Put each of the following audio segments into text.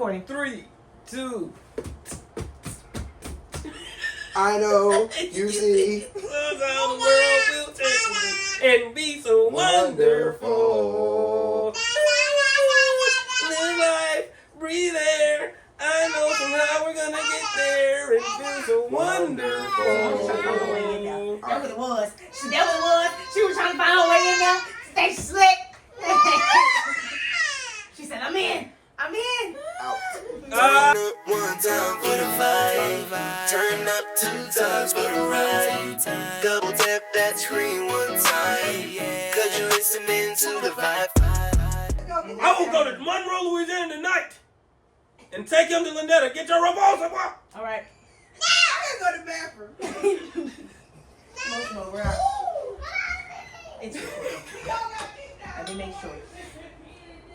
recording. 3, 2. I know, you see. Look how the world will change and be so wonderful. Live life, breathe air. I know somehow we're gonna get there and feel so wonderful. That what it was. She was trying to find her way in there. Stay slick. She said, I'm in. Out. Turn up one time for the vibe. Turn up 2 times for the ride. Double tap that screen one time. Cause you're listening to the Vibe. I will go to Monroe, Louisiana tonight and take him to Lynetta. Get your revolver. All right. I gotta go to the bathroom. More, we're out. It's let me make sure.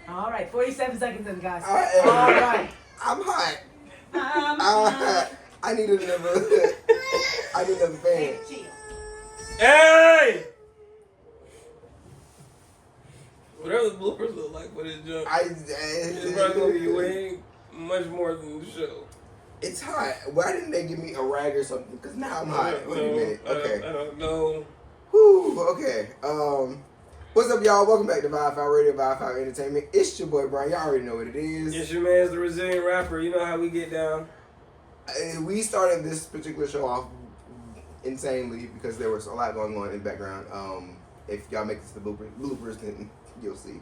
All right, 47 seconds in, guys. All right. I'm hot. I'm hot. I need another. I need another fan. Hey! Whatever the bloopers look like for this jump, it's probably going to be way much more than the show. It's hot. Why didn't they give me a rag or something? Because now I'm hot. Wait a minute. Okay. I don't know. Whew. Okay. What's up, y'all? Welcome back to Vibe5 Radio, Vibe5 Entertainment. It's your boy Brian. Y'all already know what it is. It's your man's the resilient rapper. You know how we get down. We started this particular show off insanely because there was a lot going on in the background. If y'all make this the bloopers, then you'll see.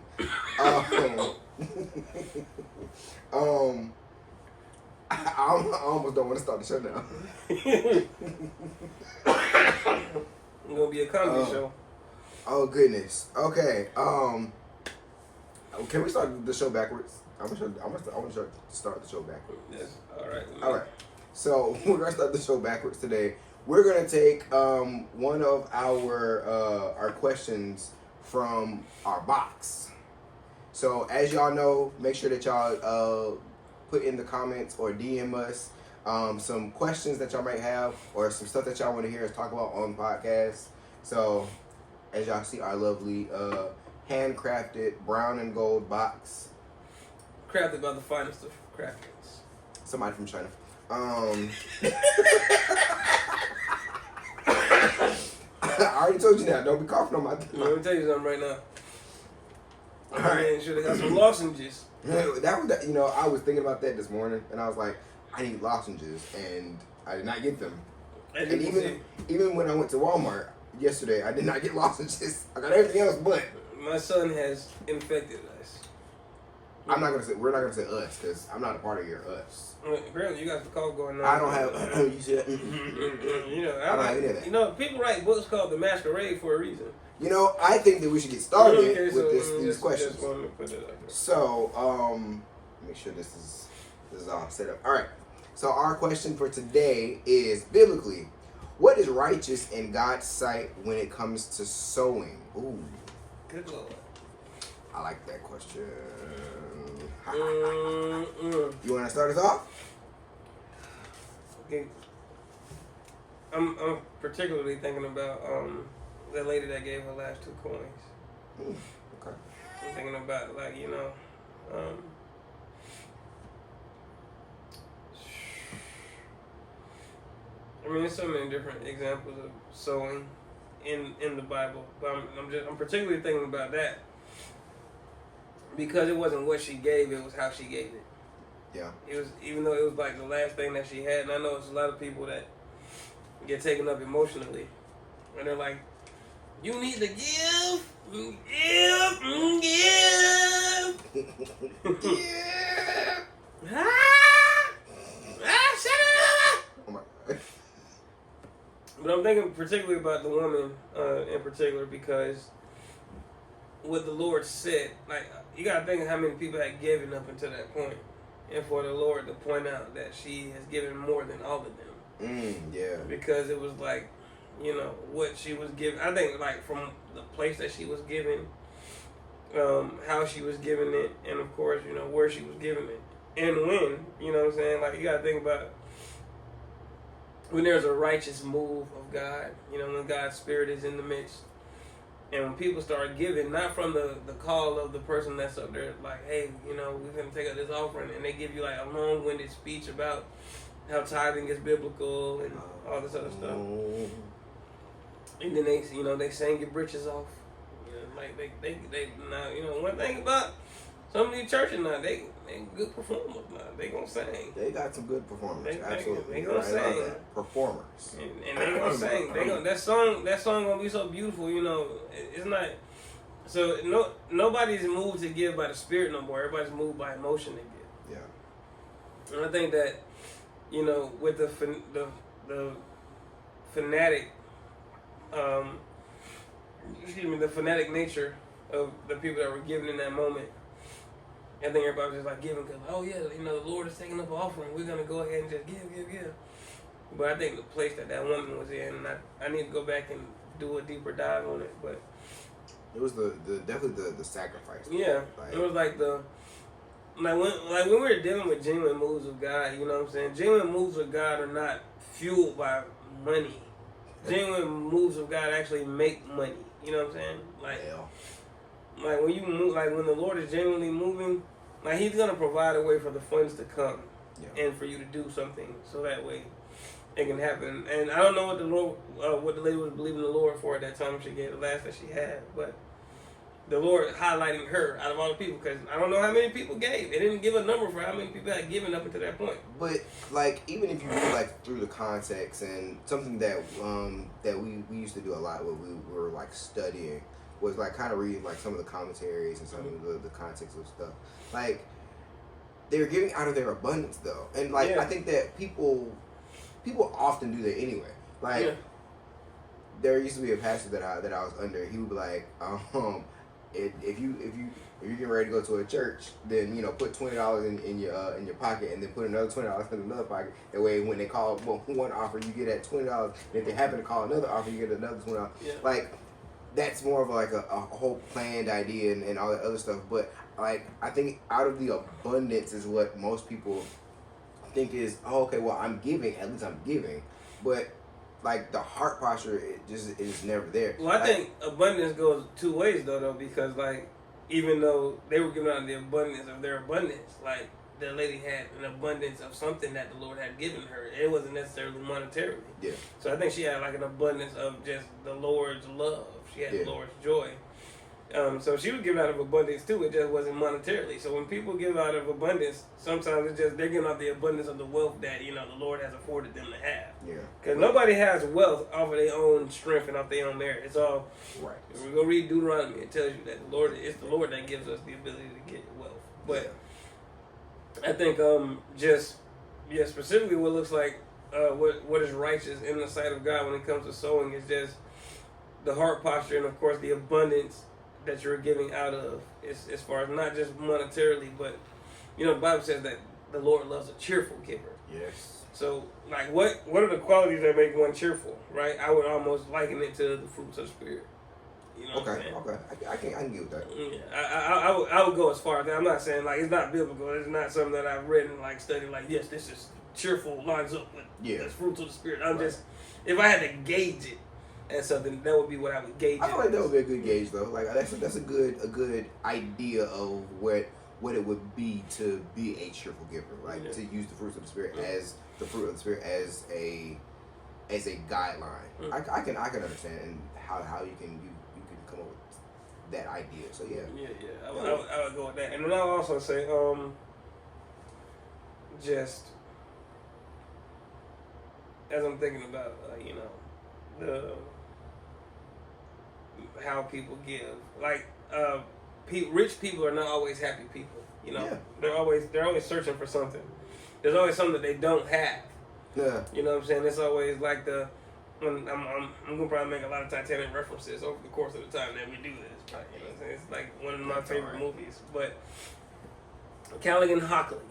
I almost don't want to start the show now. It's gonna be a comedy show. Oh goodness. Okay. Can we start the show backwards? I'm gonna start the show backwards. Yes. All right. All right. So we're gonna start the show backwards today. We're gonna take one of our questions from our box. So as y'all know, make sure that y'all put in the comments or DM us some questions that y'all might have or some stuff that y'all want to hear us talk about on the podcast. So as y'all see, our lovely handcrafted brown and gold box. Crafted by the finest of crafters. Somebody from China. I already told you that. Don't be coughing on my. Let me tell you something right now. All right. Man, should have got some lozenges. That was, I was thinking about that this morning, and I was like, I need lozenges, and I did not get them. And even when I went to Walmart yesterday, I did not get lozenges. I got everything else, but my son has infected us. we're not gonna say us, because I'm not a part of your us. Apparently, you got the call going on. I don't have. You see that? I don't have any of that. People write books called The Masquerade for a reason. I think that we should get started with these questions. Just wanted to put it up there. So, make sure this is all set up. All right. So our question for today is, biblically, what is righteous in God's sight when it comes to sowing? Ooh, Good Lord. I like that question. You want to start us off? Okay. I'm particularly thinking about the lady that gave her last 2 coins. Okay. I'm thinking about there's so many different examples of sowing in the Bible, but I'm particularly thinking about that because it wasn't what she gave, it was how she gave it. Yeah. It was, even though it was like the last thing that she had, and I know it's a lot of people that get taken up emotionally, and they're like, you need to give. Shut up! Oh my God. But I'm thinking particularly about the woman in particular because what the Lord said, like, you gotta think of how many people had given up until that point, and for the Lord to point out that she has given more than all of them. Yeah. Because it was like, what she was given. I think like from the place that she was given, how she was giving it, and of course, where she was giving it, and when. You know what I'm saying? Like, you gotta think about when there's a righteous move of God. When God's Spirit is in the midst, And when people start giving, not from the call of the person that's up there, like, hey, you know, we're going to take out this offering, and they give you like a long-winded speech about how tithing is biblical and all this other stuff. And then they, you know, they sing your britches off. You know, like they now, you know, one thing about some of these churches now, they good performers now. They gonna sing. They got some good performers. Absolutely. They gonna sing. Performers. And they gonna sing. They gonna that song gonna be so beautiful. You know, it's not. So nobody's moved to give by the Spirit no more. Everybody's moved by emotion to give. Yeah. And I think that, you know, with the fanatic, the fanatic nature of the people that were giving in that moment, I think everybody was just like giving because, oh yeah, you know, the Lord is taking up an offering. We're gonna go ahead and just give. But I think the place that woman was in, and I need to go back and do a deeper dive on it. But it was definitely the sacrifice. Yeah, like, it was like when we were dealing with genuine moves of God. You know what I'm saying? Genuine moves of God are not fueled by money. Genuine moves of God actually make money. You know what I'm saying? Like when you move, like when the Lord is genuinely moving, like He's gonna provide a way for the funds to come, and for you to do something, so that way it can happen. And I don't know what the lady was believing the Lord for at that time. She gave the last that she had, but the Lord highlighting her out of all the people, because I don't know how many people gave. They didn't give a number for how many people had given up until that point. But like, even if you look like through the context, and something that we used to do a lot when we were like studying was like kind of reading like some of the commentaries and some of the context of stuff. Like, they were giving out of their abundance though, and like I think that people often do that anyway. Like, there used to be a pastor that I was under. He would be like, if you get ready to go to a church, then, you know, put $20 in your pocket, and then put another $20 in another pocket. That way, when they call one offer, you get that $20. And if they happen to call another offer, you get another $20. Yeah. Like, that's more of like a whole planned idea and all that other stuff. But like, I think out of the abundance is what most people think is, oh, okay, well, I'm giving. At least I'm giving. But like, the heart posture, it just is never there. Well, I think abundance goes two ways though, because like, even though they were giving out the abundance of their abundance, like the lady had an abundance of something that the Lord had given her. It wasn't necessarily monetarily. Yeah. So I think she had like an abundance of just the Lord's love. She had the Lord's joy. So she was giving out of abundance too. It just wasn't monetarily. So when people give out of abundance, sometimes it's just they're giving out the abundance of the wealth that, you know, the Lord has afforded them to have. Yeah. Because nobody has wealth off of their own strength and off their own merit. It's all right. If we go read Deuteronomy, it tells you that it's the Lord that gives us the ability to get wealth. But I think specifically what looks like what is righteous in the sight of God when it comes to sowing is just the heart posture, and of course the abundance that you're giving out of, is as far as not just monetarily, but, you know, the Bible says that the Lord loves a cheerful giver. Yes. So like, what are the qualities that make one cheerful, right? I would almost liken it to the fruits of the Spirit. You know what I'm saying? I can get with that. Yeah, I would go as far as that. I'm not saying like it's not biblical. It's not something that I've read and like studied. Like, yes, this is cheerful, lines up with the fruits of the Spirit. I'm just, if I had to gauge it as something, that would be what I would gauge. I feel like that would be a good gauge though. Like, that's a good idea of what it would be to be a cheerful giver. Like, to use the fruits of the Spirit as the fruit of the Spirit as a guideline. I can understand and how you can come up with that idea. So I would go with that. And then I'll also say just as I'm thinking about you know, how people give, like rich people are not always happy people. You know, they're always searching for something. There's always something that they don't have. Yeah. You know what I'm saying? It's always like I'm gonna probably make a lot of Titanic references over the course of the time that we do this. Right? You know what I'm saying? It's like one of my favorite movies. But Callie and Hockley,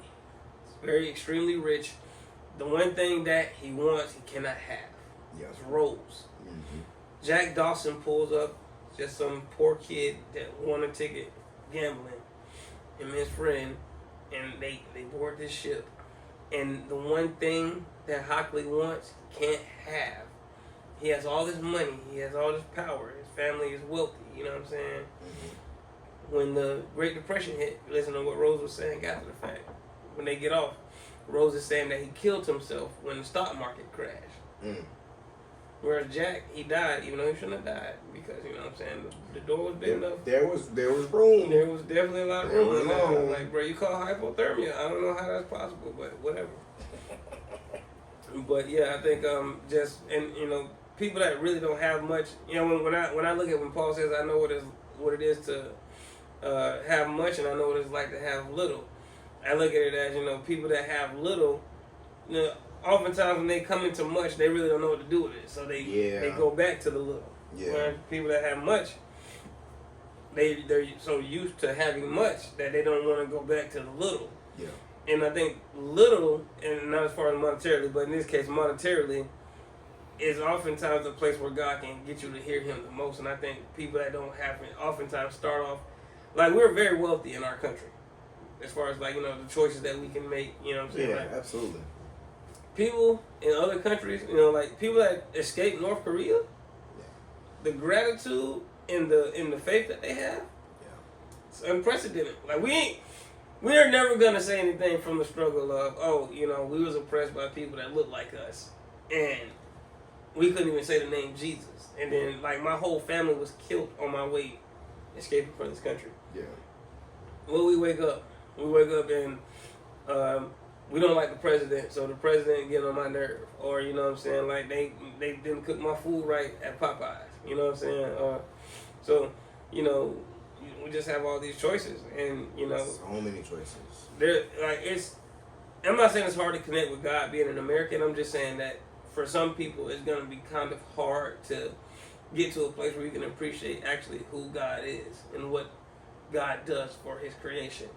very extremely rich. The one thing that he wants, he cannot have. Yeah. It's rolls. Mm-hmm. Jack Dawson pulls up, just some poor kid that won a ticket gambling, him and his friend, and they board this ship. And the one thing that Hockley wants, he can't have. he has all this money, he has all this power, his family is wealthy, you know what I'm saying? When the Great Depression hit, listen to what Rose was saying after the fact. When they get off, Rose is saying that he killed himself when the stock market crashed. Whereas Jack, he died even though he shouldn't have died because, you know what I'm saying, the door was big enough. There was room. There was definitely a lot of room. I'm like, bro, you call hypothermia. I don't know how that's possible, but whatever. But yeah, I think just, and you know, people that really don't have much, you know, when I look at when Paul says I know what it is to have much and I know what it's like to have little. I look at it as, you know, people that have little, you know, oftentimes when they come into much, they really don't know what to do with it. So they go back to the little. Yeah. Where people that have much, they're so used to having much that they don't want to go back to the little. Yeah. And I think little, and not as far as monetarily, but in this case monetarily, is oftentimes a place where God can get you to hear Him the most. And I think people that don't have it oftentimes start off, like, we're very wealthy in our country. As far as, like, you know, the choices that we can make, you know what I'm saying? Yeah, like, absolutely. people in other countries, you know, like people that escaped North Korea, the gratitude in the faith that they have, it's unprecedented. Like we're never gonna say anything from the struggle of, oh, you know, we was oppressed by people that looked like us, and we couldn't even say the name Jesus, and then like my whole family was killed on my way escaping from this country. Yeah. Well, we wake up and we don't like the president, so the president get on my nerve. Or, you know what I'm saying, like they didn't cook my food right at Popeyes. You know what I'm saying? So, you know, we just have all these choices, and you know, so many choices. There, like I'm not saying it's hard to connect with God being an American. I'm just saying that for some people, it's gonna be kind of hard to get to a place where you can appreciate actually who God is and what God does for His creation.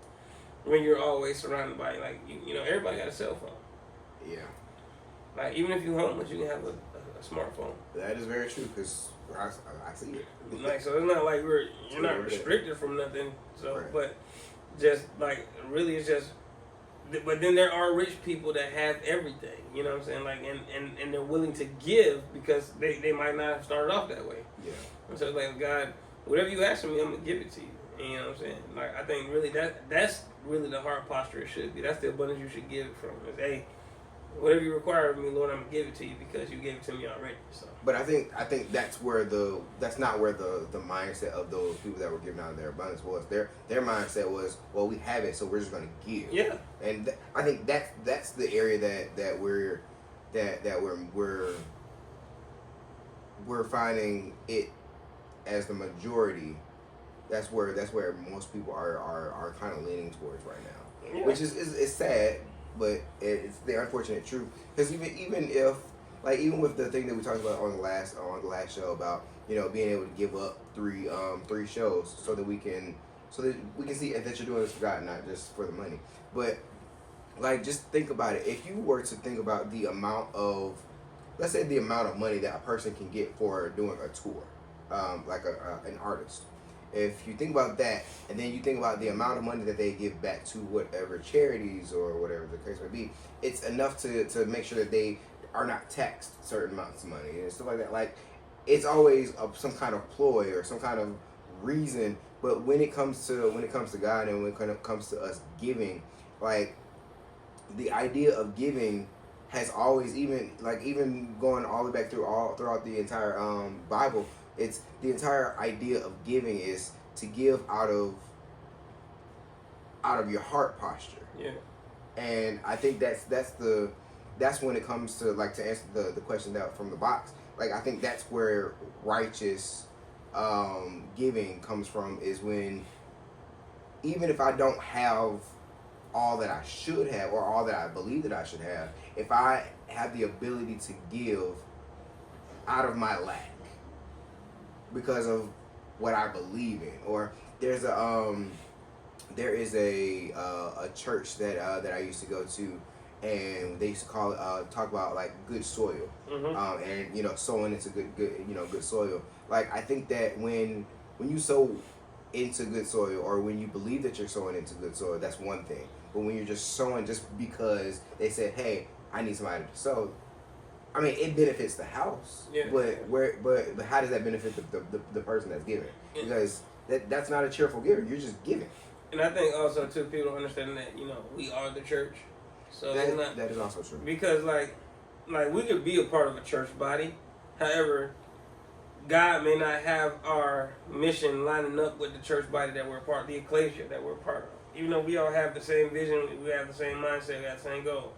When you're always surrounded by, like, you know, everybody got a cell phone. Yeah. Like, even if you're homeless, you can have a smartphone. That is very true, because I see it. Like, so it's not like you're not restricted from nothing. So, right. But just, like, really it's just, but then there are rich people that have everything, you know what I'm saying? Like, and they're willing to give because they might not have started off that way. Yeah. And so it's like, God, whatever you ask from me, I'm going to give it to you. You know what I'm saying? Like, I think really that's really the heart posture it should be. That's the abundance you should give it from. Is, hey, whatever you require of me, Lord, I'm gonna give it to you because you gave it to me already. So. But I think that's not where the mindset of those people that were giving out of their abundance was. Their mindset was, well, we have it, so we're just gonna give. Yeah. And I think that's the area that we're finding it as the majority. That's where most people are kind of leaning towards right now, yeah. Which is sad, but it's the unfortunate truth. Because even with the thing that we talked about on the last show about, you know, being able to give up three shows so that we can see that you're doing this for God, not just for the money. But like, just think about it. If you were to think about the amount of, let's say, the amount of money that a person can get for doing a tour, like an artist. If you think about that, and then you think about the amount of money that they give back to whatever charities or whatever the case may be, it's enough to make sure that they are not taxed certain amounts of money and stuff like that. Like, it's always some kind of ploy or some kind of reason. But when it comes to God and when it comes to us giving, like, the idea of giving has always, even going all the way back throughout the entire Bible. It's the entire idea of giving is to give out of your heart posture. Yeah. And I think that's when it comes to, like, to answer the question that from the box. Like, I think that's where righteous giving comes from, is when, even if I don't have all that I should have or all that I believe that I should have, if I have the ability to give out of my lack, because of what I believe in. Or there is a church that I used to go to, and they used to talk about like good soil, and, you know, sowing into good soil. Like, I think that when you sow into good soil, or when you believe that you're sowing into good soil, that's one thing. But when you're just sowing just because they said, hey, I need somebody to sow, I mean, it benefits the house, Yeah. but how does that benefit the person that's giving? Because that's not a cheerful giver. You're just giving. And I think also too, people don't understand that we are the church, so it's not, that is also true. because like we could be a part of a church body, however, God may not have our mission lining up with the church body that we're a part of, the ecclesia that we're a part of. Even though we all have the same vision, we have the same mindset, we have the same goal.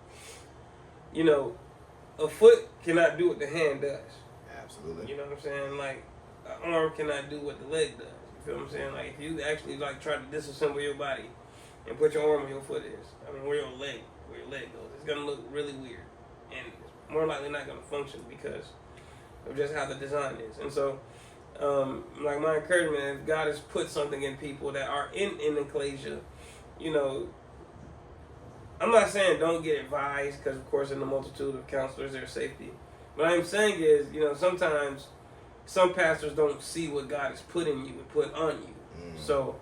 A foot cannot do what the hand does. Absolutely. You know what I'm saying? Like, an arm cannot do what the leg does. You feel what I'm saying? Like, if you actually try to disassemble your body and put your arm where your foot is, where your leg goes, it's gonna look really weird, and it's more likely not gonna function because of just how the design is. And so, my encouragement, if God has put something in people that are in ecclesia, I'm not saying don't get advised, because of course in the multitude of counselors there's safety. What I'm saying is, sometimes some pastors don't see what God has put in you and put on you. So,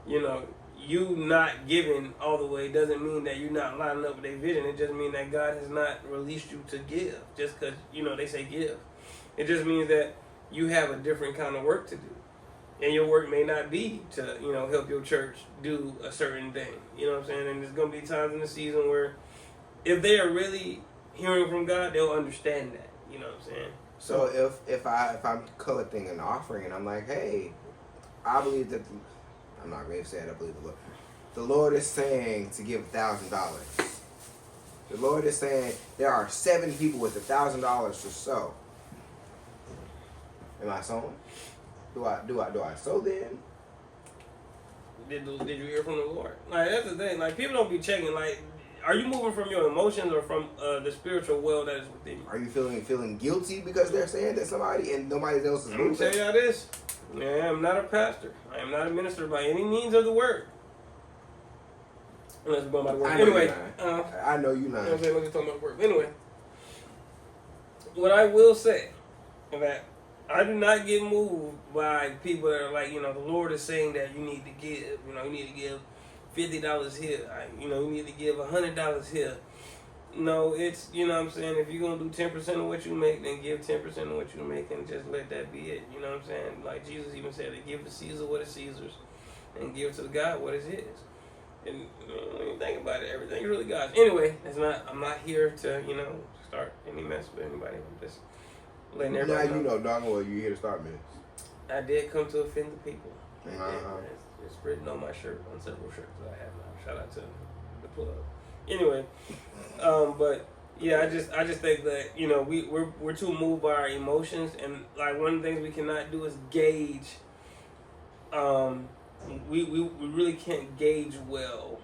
you not giving all the way doesn't mean that you're not lining up with their vision. It just means that God has not released you to give just because, they say give. It just means that you have a different kind of work to do. And your work may not be to, help your church do a certain thing. You know what I'm saying? And there's going to be times in the season where if they are really hearing from God, they'll understand that. You know what I'm saying? So if I'm collecting an offering and I'm like, hey, I believe that, I'm not going to say it, I believe the Lord. The Lord is saying to give $1,000. The Lord is saying there are 7 people with $1,000 to sow. Am I sowing? Do I sow then? Did you hear from the Lord? That's the thing. People don't be checking. Are you moving from your emotions or from the spiritual well that is within you? Are you feeling guilty because they're saying that somebody and nobody else is moving? I'm gonna tell y'all this. I am not a pastor. I am not a minister by any means of the word. Unless we're going by the word. Anyway, I know you not. You know what I'm saying? Let's just talk about the word. Anyway, what I will say is that I do not get moved by people that are the Lord is saying that you need to give. You need to give $50 here. You need to give $100 here. No, it's, what I'm saying, if you're going to do 10% of what you make, then give 10% of what you make and just let that be it. You know what I'm saying? Like Jesus even said, to give to Caesar what is Caesar's and give to God what is his. And when you think about it, everything's really God's. Anyway, I'm not here to, start any mess with anybody. I'm just letting everybody know. Dog, well, you're here to start mess. I did come to offend the people. Uh-huh. It's written on my shirt, on several shirts that I have now. Shout out to the plug. Anyway, but yeah, I just think that we're too moved by our emotions, and one of the things we cannot do is gauge. We really can't gauge well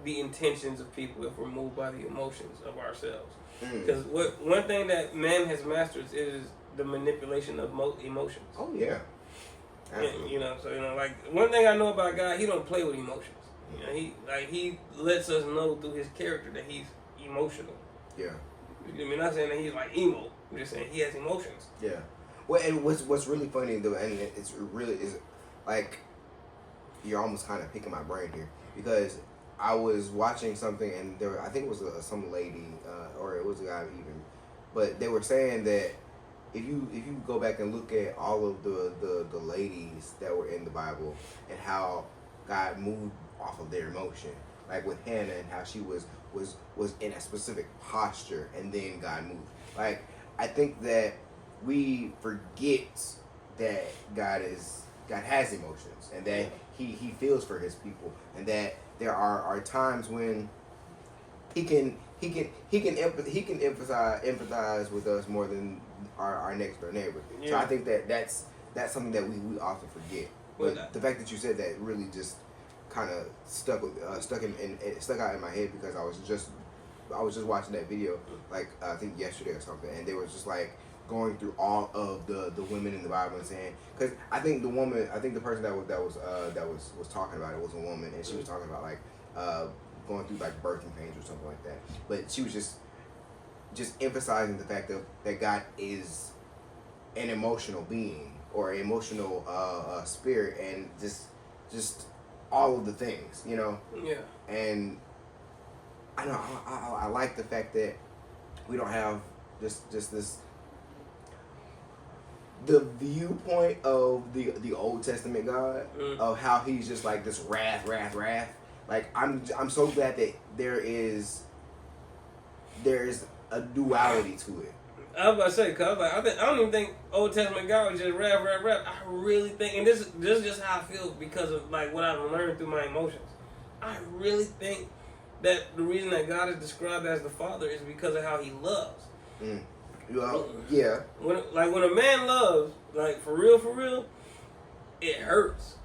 the intentions of people if we're moved by the emotions of ourselves. Because one thing that man has mastered is the manipulation of emotions. Oh yeah. And, one thing I know about God, he don't play with emotions. He lets us know through his character that he's emotional. Yeah. I'm not saying that he's emo. I'm just saying he has emotions. Yeah. Well, and what's really funny though, and it's really is you're almost kind of picking my brain here, because I was watching something and I think it was some lady or it was a guy even, but they were saying that if you go back and look at all of the ladies that were in the Bible and how God moved off of their emotion, like with Hannah and how she was in a specific posture and then God moved. I think that we forget that God has emotions and that he feels for his people, and that there are times when he can empathize with us more than our next door neighbor. Yeah. So I think that's something that we often forget. But the fact that you said that really just kind of stuck out in my head, because I was just watching that video I think yesterday or something, and they were just going through all of the women in the Bible and saying, because I think the person that was talking about it was a woman, and she was talking about going through birthing pains or something like that, but she was just emphasizing the fact that God is an emotional being or an emotional spirit, and just all of the things, Yeah. And I like the fact that we don't have just this the viewpoint of the Old Testament God of how he's just like this wrath. Like I'm so glad that there's a duality to it. I was about to say, cause like, I don't even think Old Testament God was just rap. I really think, and this is just how I feel because of like what I've learned through my emotions. I really think that the reason that God is described as the Father is because of how He loves. Well, yeah. When a man loves, like for real, it hurts.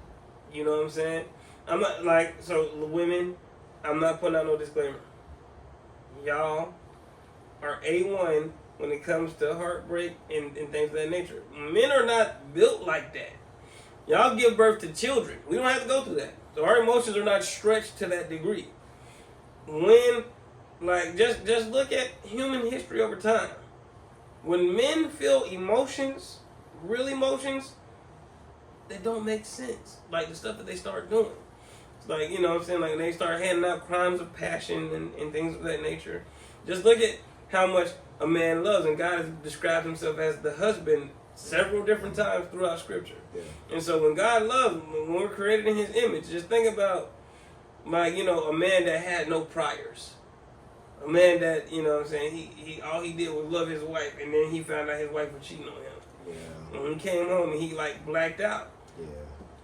You know what I'm saying? I'm not like so women. I'm not putting out no disclaimer. Y'all are A1 when it comes to heartbreak and things of that nature. Men are not built like that. Y'all give birth to children. We don't have to go through that. So our emotions are not stretched to that degree. When, like, just look at human history over time. When men feel emotions, real emotions, they don't make sense. Like the stuff that they start doing. It's like, you know what I'm saying? Like they start handing out crimes of passion and things of that nature. Just look at how much a man loves, and God has described himself as the husband several different times throughout Scripture. Yeah. And so when God loves, when we're created in His image, just think about, like, you know, a man that had no priors, a man that, you know what I'm saying, he all he did was love his wife, and then he found out his wife was cheating on him. Yeah. And when he came home, and he like blacked out. Yeah.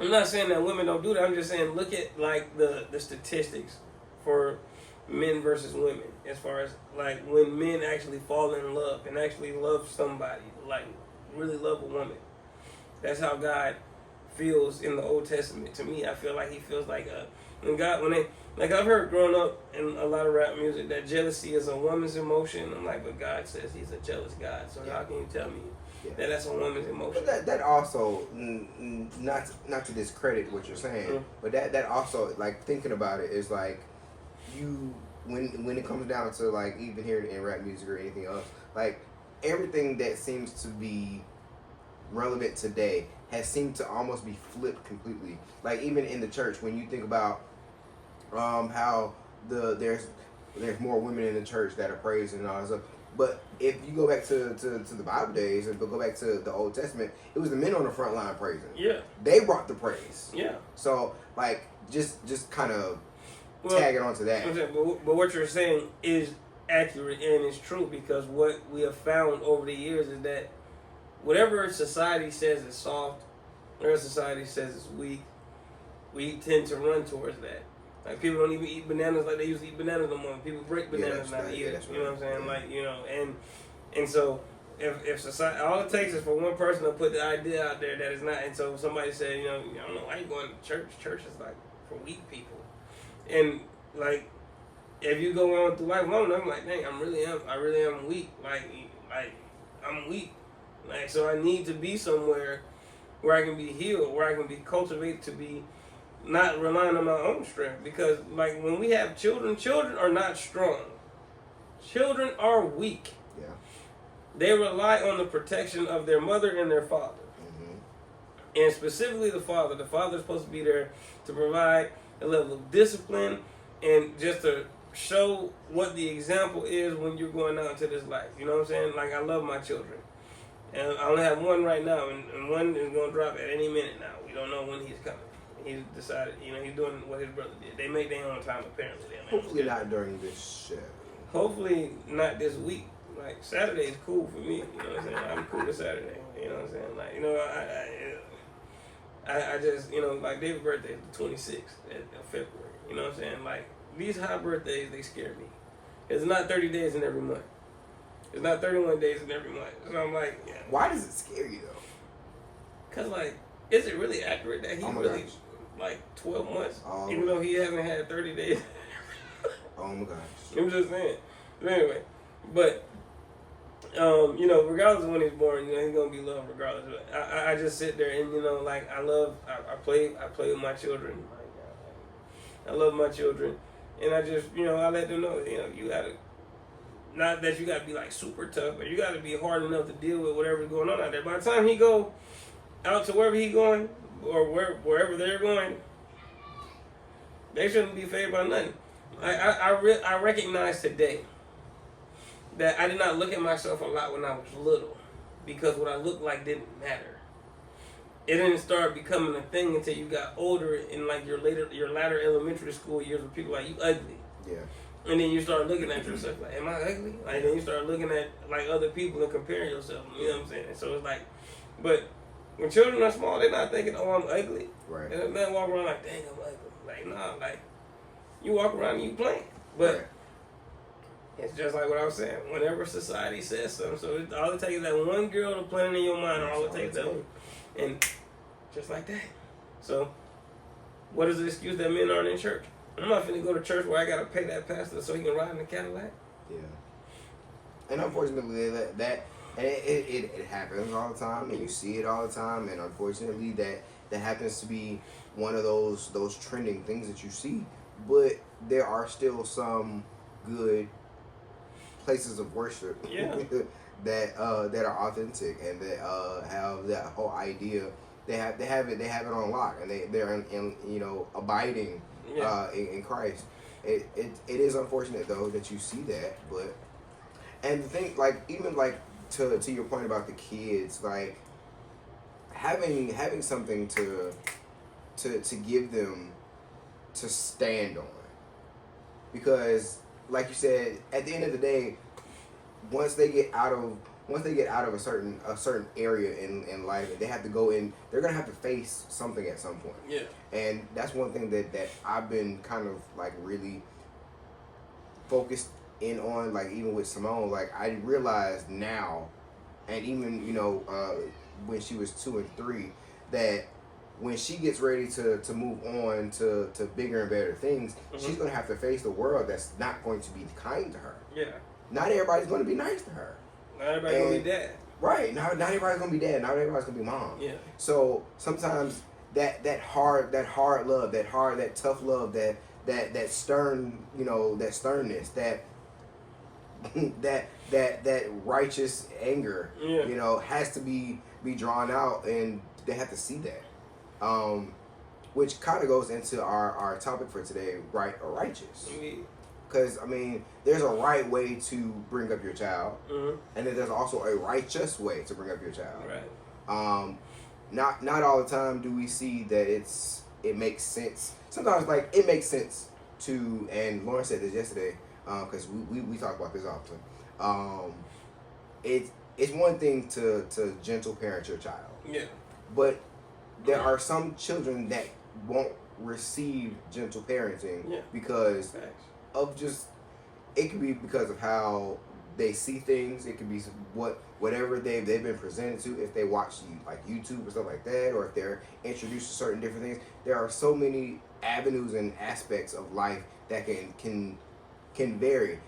I'm not saying that women don't do that. I'm just saying look at like the statistics for men versus women, as far as like when men actually fall in love and actually love somebody, like really love a woman. That's how God feels in the Old Testament. To me, I feel like He feels like like I've heard growing up in a lot of rap music that jealousy is a woman's emotion. I'm like, but God says He's a jealous God, so how can you tell me that that's a woman's emotion? But that also, not to discredit what you're saying, but that also, like, thinking about it is like, you when it comes down to like even here in rap music or anything else, like everything that seems to be relevant today has seemed to almost be flipped completely. Like even in the church, when you think about how there's more women in the church that are praising and all that stuff. But if you go back to the Bible days and go back to the Old Testament, it was the men on the front line praising. Yeah, they brought the praise. Yeah. So like just kind of tagging onto that. But what you're saying is accurate and it's true, because what we have found over the years is that whatever society says is soft, whatever society says is weak, we tend to run towards that. Like people don't even eat bananas like they used to eat bananas no more. People break bananas now to eat it. You know what I'm saying? Like, you know, and so if society, all it takes is for one person to put the idea out there that is not, and so somebody said, you know, I don't know why you going to church. Church is like for weak people. And like, if you go on through life alone, I'm like, dang, I really am weak. Like I'm weak. Like, so I need to be somewhere where I can be healed, where I can be cultivated to be not relying on my own strength. Because like when we have children are not strong. Children are weak. Yeah. They rely on the protection of their mother and their father. Mm-hmm. And specifically the father. The father is supposed to be there to provide a level of discipline and just to show what the example is when you're going out into this life. You know what I'm saying? Like, I love my children. And I only have one right now, and one is going to drop at any minute now. We don't know when he's coming. He's decided, you know, he's doing what his brother did. They make their own time, apparently. Hopefully not during this show. Hopefully not this week. Like, Saturday is cool for me. You know what I'm saying? I'm cool with Saturday. You know what I'm saying? Like, you know, I just, you know, like David's birthday is the 26th of February. You know what I'm saying? Like, these high birthdays, they scare me. It's not 30 days in every month. It's not 31 days in every month. So I'm like, yeah. Why does it scare you, though? Because, like, is it really accurate that he's really, like, 12 months, even though he hasn't had 30 days? Oh, my gosh. I'm just saying. But anyway, but, you know, regardless of when he's born, you know, he's going to be loved regardless. I just sit there and, you know, like, I play with my children. I love my children. And I just, you know, I let them know, you know, you got to, not that you got to be, like, super tough, but you got to be hard enough to deal with whatever's going on out there. By the time he go out to wherever he's going, or wherever they're going, they shouldn't be favored by nothing. I recognize today that I did not look at myself a lot when I was little, because what I looked like didn't matter. It didn't start becoming a thing until you got older in like your latter elementary school years, where people like, you ugly. Yeah. And then you start looking at yourself like, am I ugly? Like, then you start looking at like other people and comparing yourself. You know what I'm saying? So it's like, but when children are small, they're not thinking, oh, I'm ugly. Right. They're not walking around like, dang, I'm ugly. Like, nah, like, you walk around and you playing. But right. it's just like what I was saying. Whenever society says something, so all it takes is that one girl to plant it in your mind, or all it takes is that one. And just like that. So, what is the excuse that men aren't in church? I'm not finna go to church where I gotta pay that pastor so he can ride in the Cadillac. Yeah. And unfortunately, that it happens all the time, and you see it all the time, and unfortunately, that happens to be one of those trending things that you see. But there are still some good places of worship that are authentic and that have that whole idea. They have it on lock, and they're in abiding in Christ. It is unfortunate though that you see that, but and the thing, like, even like to your point about the kids, like having something to give them to stand on, because like you said, at the end of the day, once they get out of a certain area in life, they have to go in. They're gonna have to face something at some point. Yeah. And that's one thing that I've been kind of like really focused in on. Like even with Simone, like I realized now, and even when she was 2 and 3, that when she gets ready to move on to bigger and better things, she's gonna have to face the world that's not going to be kind to her. Yeah. Not everybody's gonna be nice to her. Not everybody's gonna be dad. Right. Not everybody's gonna be dad. Not everybody's gonna be mom. Yeah. So sometimes that hard love, that tough love, that stern, that sternness, that righteous anger, has to be drawn out, and they have to see that. Which kind of goes into our topic for today, right or righteous. Because, I mean, there's a right way to bring up your child, and then there's also a righteous way to bring up your child. Right. Not all the time do we see that it makes sense. Sometimes, like, it makes sense to, and Lauren said this yesterday, because we talk about this often. It's one thing to gentle parent your child. Yeah. But there are some children that won't receive gentle parenting because of just, it could be because of how they see things. It could be whatever they've been presented to. If they watch like YouTube or stuff like that, or if they're introduced to certain different things, there are so many avenues and aspects of life that can vary.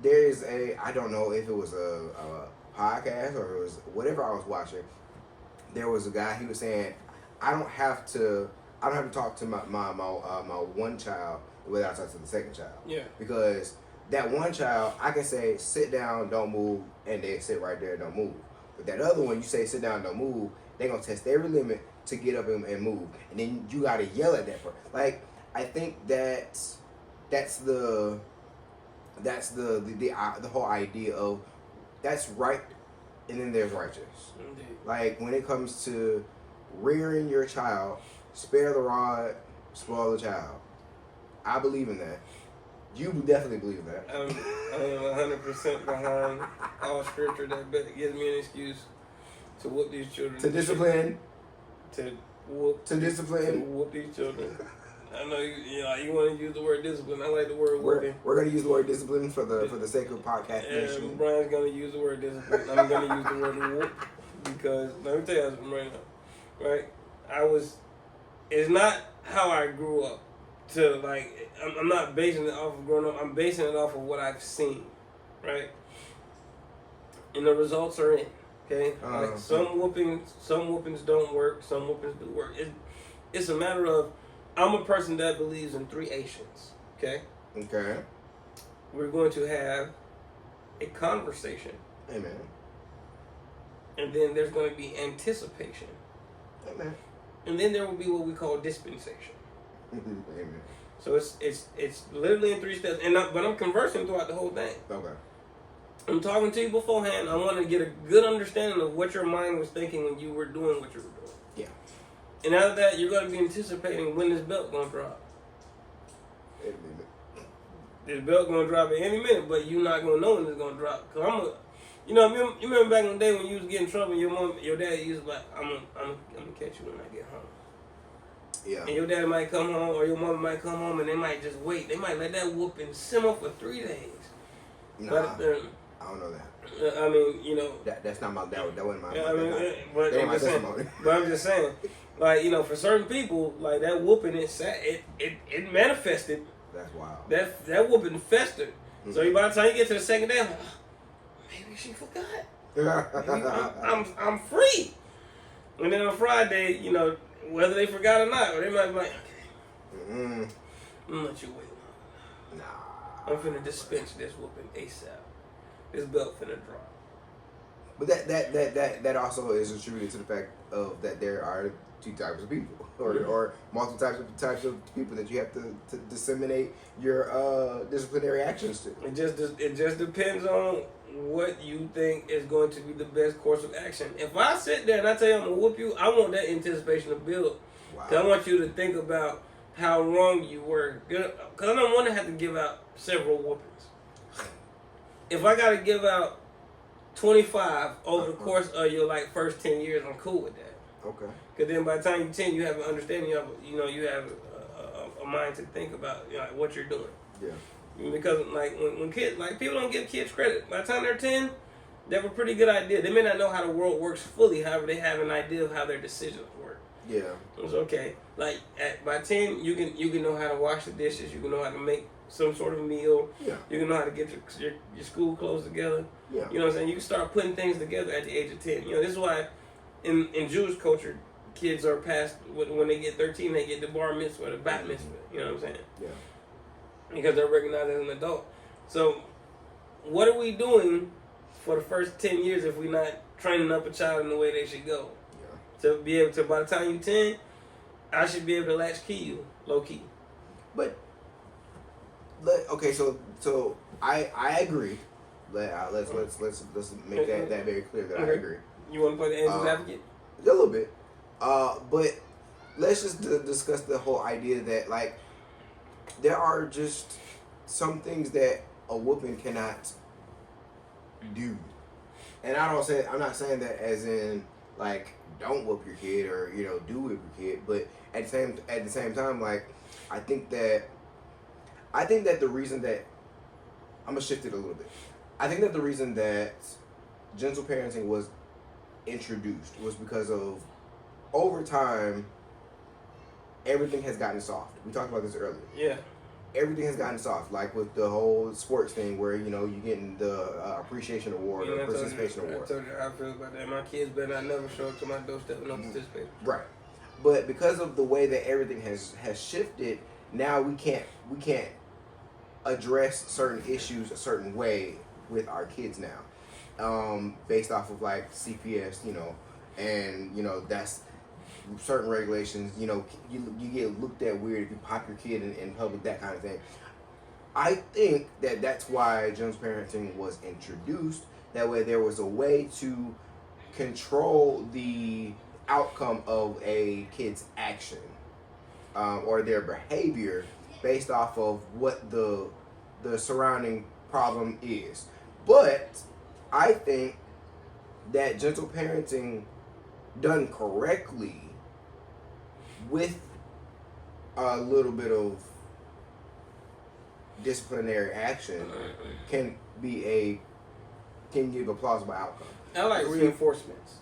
There is I don't know if it was a podcast or it was whatever I was watching. There was a guy, he was saying, I don't have to talk to my one child without talking to the second child. Yeah. Because that one child, I can say, sit down, don't move, and they sit right there, don't move. But that other one, you say, sit down, don't move, they're going to test every limit to get up and move. And then you got to yell at that person. Like, I think that's the whole idea of that's right, and then there's righteous. Indeed. Like, when it comes to rearing your child, spare the rod, spoil the child. I believe in that. You definitely believe in that. I'm 100% behind all scripture that gives me an excuse to whoop these children. To discipline. To whoop these children. I know you want to use the word discipline. I like the word whooping. We're going to use the word discipline for the sake of podcast nation. And Brian's going to use the word discipline. I'm going to use the word whoop, because let me tell you something right now. Right? It's not how I grew up. I'm not basing it off of growing up. I'm basing it off of what I've seen. Right? And the results are in. Okay? Like some whoopings don't work. Some whoopings do work. It's a matter of, I'm a person that believes in 3 Asians. Okay? Okay. We're going to have a conversation. Amen. And then there's going to be anticipation. Amen. And then there will be what we call dispensation. Amen. So it's literally in 3 steps. But I'm conversing throughout the whole thing. Okay. I'm talking to you beforehand. I want to get a good understanding of what your mind was thinking when you were doing what you were doing. Yeah. And out of that, you're going to be anticipating when this belt going to drop. Wait a minute. This belt going to drop at any minute, but you're not going to know when it's going to drop. Cause you remember back in the day when you was getting in trouble, your dad used to like, I'm gonna catch you when I get home. Yeah. And your daddy might come home or your mother might come home and they might just wait. They might let that whooping simmer for 3 days. Nah, But, I don't know that. I mean, you know. That's not my, that wasn't my, Yeah, I mean, but that ain't my I'm just saying, testimony. but I'm just saying, like, you know, for certain people, like that whooping, it manifested. That's wild. That whooping festered. Mm-hmm. So by the time you get to the second day, I'm like, oh, maybe she forgot. Maybe I'm free. And then on Friday, you know, whether they forgot or not, or they might be like, okay, I'm gonna let you wait long. Nah. I'm finna dispense this whooping ASAP. This belt finna drop. But that also is attributed to the fact of that there are two types of people, or multiple types of people that you have to disseminate your disciplinary actions to. It just depends on what you think is going to be the best course of action. If I sit there and I tell you I'm gonna whoop you, I want that anticipation to build. Wow. 'Cause I want you to think about how wrong you were. Because I don't want to have to give out several whoopings. If I got to give out 25 over the course of your first 10 years, I'm cool with that. Okay. Because then by the time you're 10, you have an understanding. You have a mind to think about what you're doing. Yeah. Because when kids, people don't give kids credit. By the time they're 10, they have a pretty good idea. They may not know how the world works fully, however, they have an idea of how their decisions work. Yeah. It's okay. By 10, you can know how to wash the dishes. You can know how to make some sort of meal. Yeah. You can know how to get your school clothes together. Yeah. You know what I'm saying? You can start putting things together at the age of 10. You know, this is why in Jewish culture, kids are past, when they get 13, they get the bar mitzvah or the bat mitzvah. You know what I'm saying? Yeah. Because they're recognized as an adult. So, what are we doing for the first 10 years if we're not training up a child in the way they should go? Yeah. To be able to, by the time you're 10, I should be able to latch key you, low key. But okay, so I agree. Let's make that very clear that I agree. You want to play the angel's advocate? A little bit. But let's just discuss the whole idea that there are just some things that a whooping cannot do. And I'm not saying that as in don't whoop your kid or do whoop your kid, but at the same time I think that the reason that I'm gonna shift it a little bit. I think that the reason that gentle parenting was introduced was because of over time everything has gotten soft. We talked about this earlier. Yeah. Everything has gotten soft, with the whole sports thing where you're getting the appreciation award or participation award. I told you how I feel about that. My kids better not never show up to my doorstep and not participate. Right. But because of the way that everything has shifted, now we can't address certain issues a certain way with our kids now, based off of CPS, and that's certain regulations. You get looked at weird if you pop your kid in public, that kind of thing. I think that that's why gentle parenting was introduced. That way, there was a way to control the outcome of a kid's action or their behavior based off of what the surrounding problem is. But I think that gentle parenting done correctly with a little bit of disciplinary action can give a plausible outcome. I like reinforcements.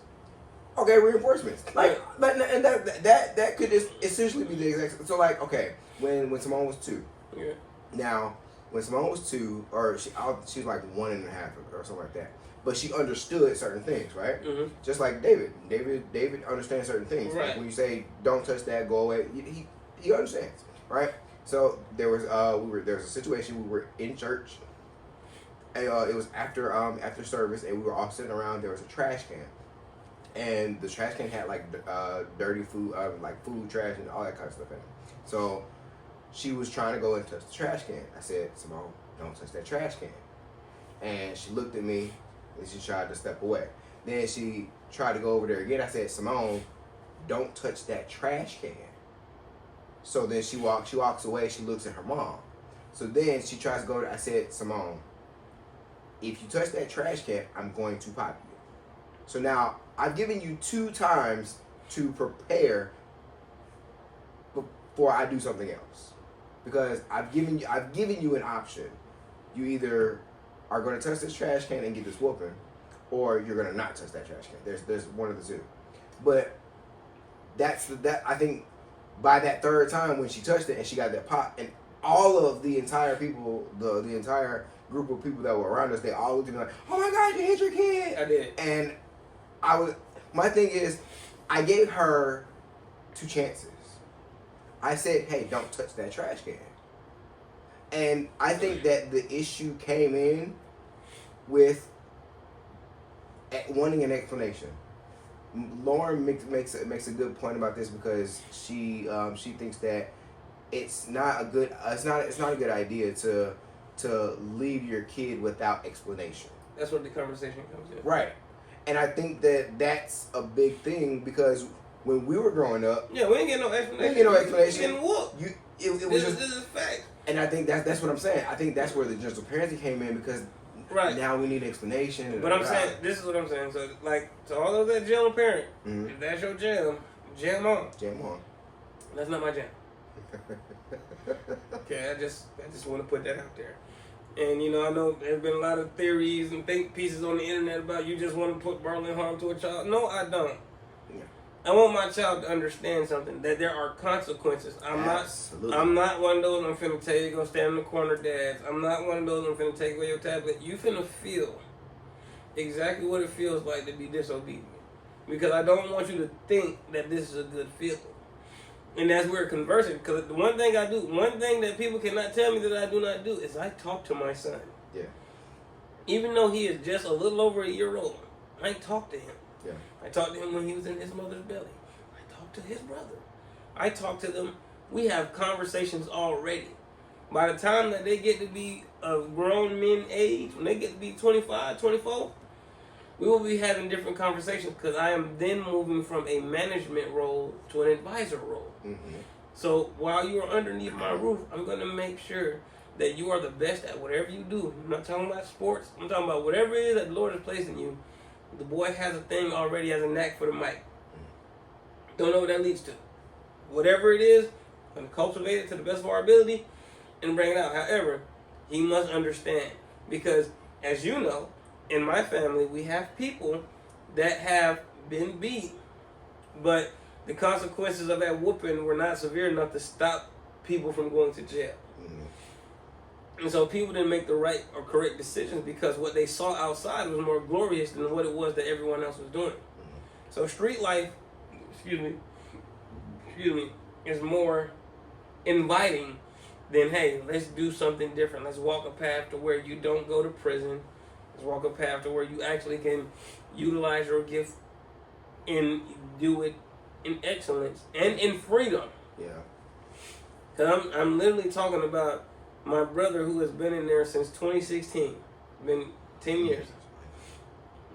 Okay, reinforcements. And that could essentially be the exact. So okay, when Simone was 2. Yeah. Now, when Simone was 2, or she was 1.5 or something like that. But she understood certain things, right? Mm-hmm. Just like David. David understands certain things. Right. Like when you say, "Don't touch that, go away," he understands, right? So there was a situation. We were in church. And, it was after service, and we were all sitting around. There was a trash can, and the trash can had dirty food, food trash and all that kind of stuff in it. So she was trying to go and touch the trash can. I said, "Simone, don't touch that trash can." And she looked at me, and she tried to step away. Then she tried to go over there again. I said, Simone, don't touch that trash can. So then she walks away. She looks at her mom. So then she tries to go. I said, Simone, if you touch that trash can, I'm going to pop you. So now I've given you 2 times to prepare before I do something else, because I've given you an option. You either are going to touch this trash can and get this whooping, or you're going to not touch that trash can. There's one of the two. But I think by that 3rd time when she touched it and she got that pop, and all of the entire people, the entire group of people that were around us, they all looked at me like, oh my God, you hit your kid. I did. And my thing is, I gave her 2 chances. I said, hey, don't touch that trash can. And I think that the issue came in with wanting an explanation. Lauren makes a good point about this, because she thinks that it's not a good idea to leave your kid without explanation. That's what the conversation comes in. Right. And I think that that's a big thing, because when we were growing up, yeah, we ain't getting no explanation. We ain't getting no explanation. We getting whooped. It was just, this is fact. and I think that's what I'm saying. I think that's where the gentle parenting came in, because right now we need explanation. But I'm saying, this is what I'm saying. So, like, to all of that gentle parent, mm-hmm. if that's your jam on. Jam on. That's not my jam. Okay, I just want to put that out there. And, I know there's been a lot of theories and think pieces on the internet about you just want to put bodily harm to a child. No, I don't. Yeah. I want my child to understand something, that there are consequences. I'm not one of those, I'm finna tell you to go stand in the corner, dads. I'm not one of those, I'm finna take away your tablet. You finna feel exactly what it feels like to be disobedient. Because I don't want you to think that this is a good feeling. And as we're conversing, because the one thing that people cannot tell me that I do not do is I talk to my son. Yeah. Even though he is just a little over a year old, I talk to him. Yeah. I talked to him when he was in his mother's belly. I talked to his brother. I talk to them. We have conversations already. By the time that they get to be a grown men age, when they get to be 25, 24, we will be having different conversations, because I am then moving from a management role to an advisor role. Mm-hmm. So while you are underneath my roof, I'm going to make sure that you are the best at whatever you do. I'm not talking about sports. I'm talking about whatever it is that the Lord has placed in you. The boy has a thing already, has a knack for the mic. Don't know what that leads to. Whatever it is, I'm going to cultivate it to the best of our ability and bring it out. However, he must understand, because as you know, in my family, we have people that have been beat, but the consequences of that whooping were not severe enough to stop people from going to jail. Mm-hmm. And so people didn't make the right or correct decisions, because what they saw outside was more glorious than what it was that everyone else was doing. Mm-hmm. So street life, is more inviting than, hey, let's do something different. Let's walk a path to where you don't go to prison. Let's walk a path to where you actually can utilize your gift and do it in excellence and in freedom. Yeah. Because I'm literally talking about my brother, who has been in there since 2016. Been 10 years.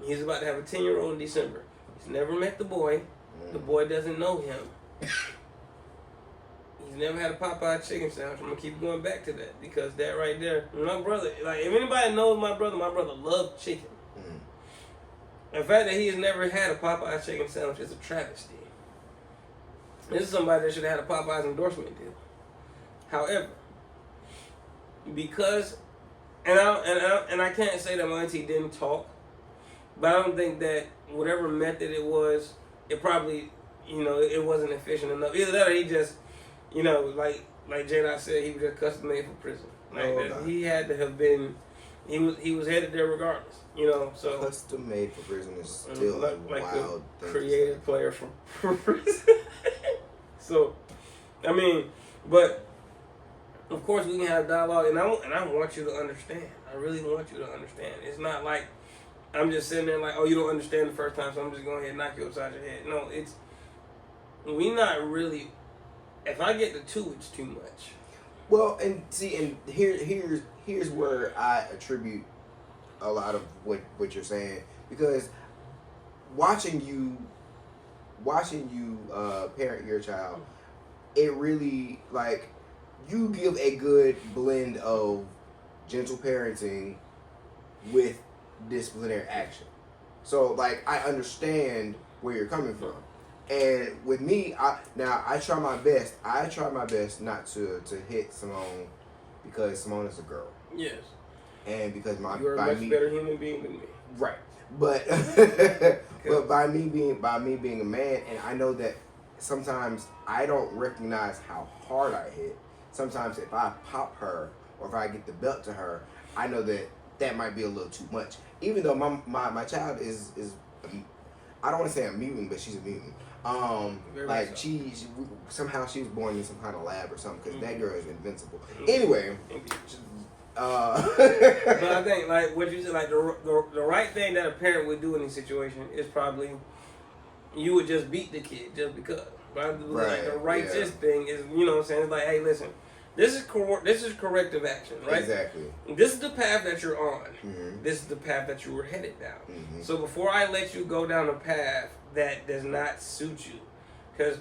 He's about to have a 10-year-old in December. He's never met the boy. The boy doesn't know him. He's never had a Popeye chicken sandwich. I'm going to keep going back to that, because that right there, my brother, like, if anybody knows my brother loved chicken. The fact that he has never had a Popeye chicken sandwich is a travesty. This is somebody that should have had a Popeye's endorsement deal. However, because, and I can't say that my auntie didn't talk, but I don't think that whatever method it was, it probably, it wasn't efficient enough. Either that or he just, like J-Dot said, he was just custom made for prison. He had to have been, he was headed there regardless, so. Custom made for prison is still a wild thing. Creative player from prison. So, but of course we can have dialogue, and I want you to understand. I really want you to understand. It's not like I'm just sitting there like, oh, you don't understand the first time, so I'm just going ahead and knock you upside your head. No, we not really. If I get to 2, it's too much. Well, and see, and here's where I attribute a lot of what you're saying, because watching you parent your child, it really, like, you give a good blend of gentle parenting with disciplinary action. So, like, I understand where you're coming from. And with me, I try my best. I try my best not to hit Simone because Simone is a girl. Yes. And because you're a much better human being than me. Right. But but by me being a man, and I know that sometimes I don't recognize how hard I hit. Sometimes if I pop her or if I get the belt to her, I know that might be a little too much. Even though my child is I don't want to say a mutant, but she's a mutant. Like she somehow she was born in some kind of lab or something, because that girl is invincible. Anyway. But I think, like what you said, like the right thing that a parent would do in this situation is probably you would just beat the kid just because. But like the righteous thing is, you know what I'm saying? It's like, hey, listen, this is corrective action, right? Exactly. This is the path that you're on. Mm-hmm. This is the path that you were headed down. Mm-hmm. So before I let you go down a path that does not suit you, because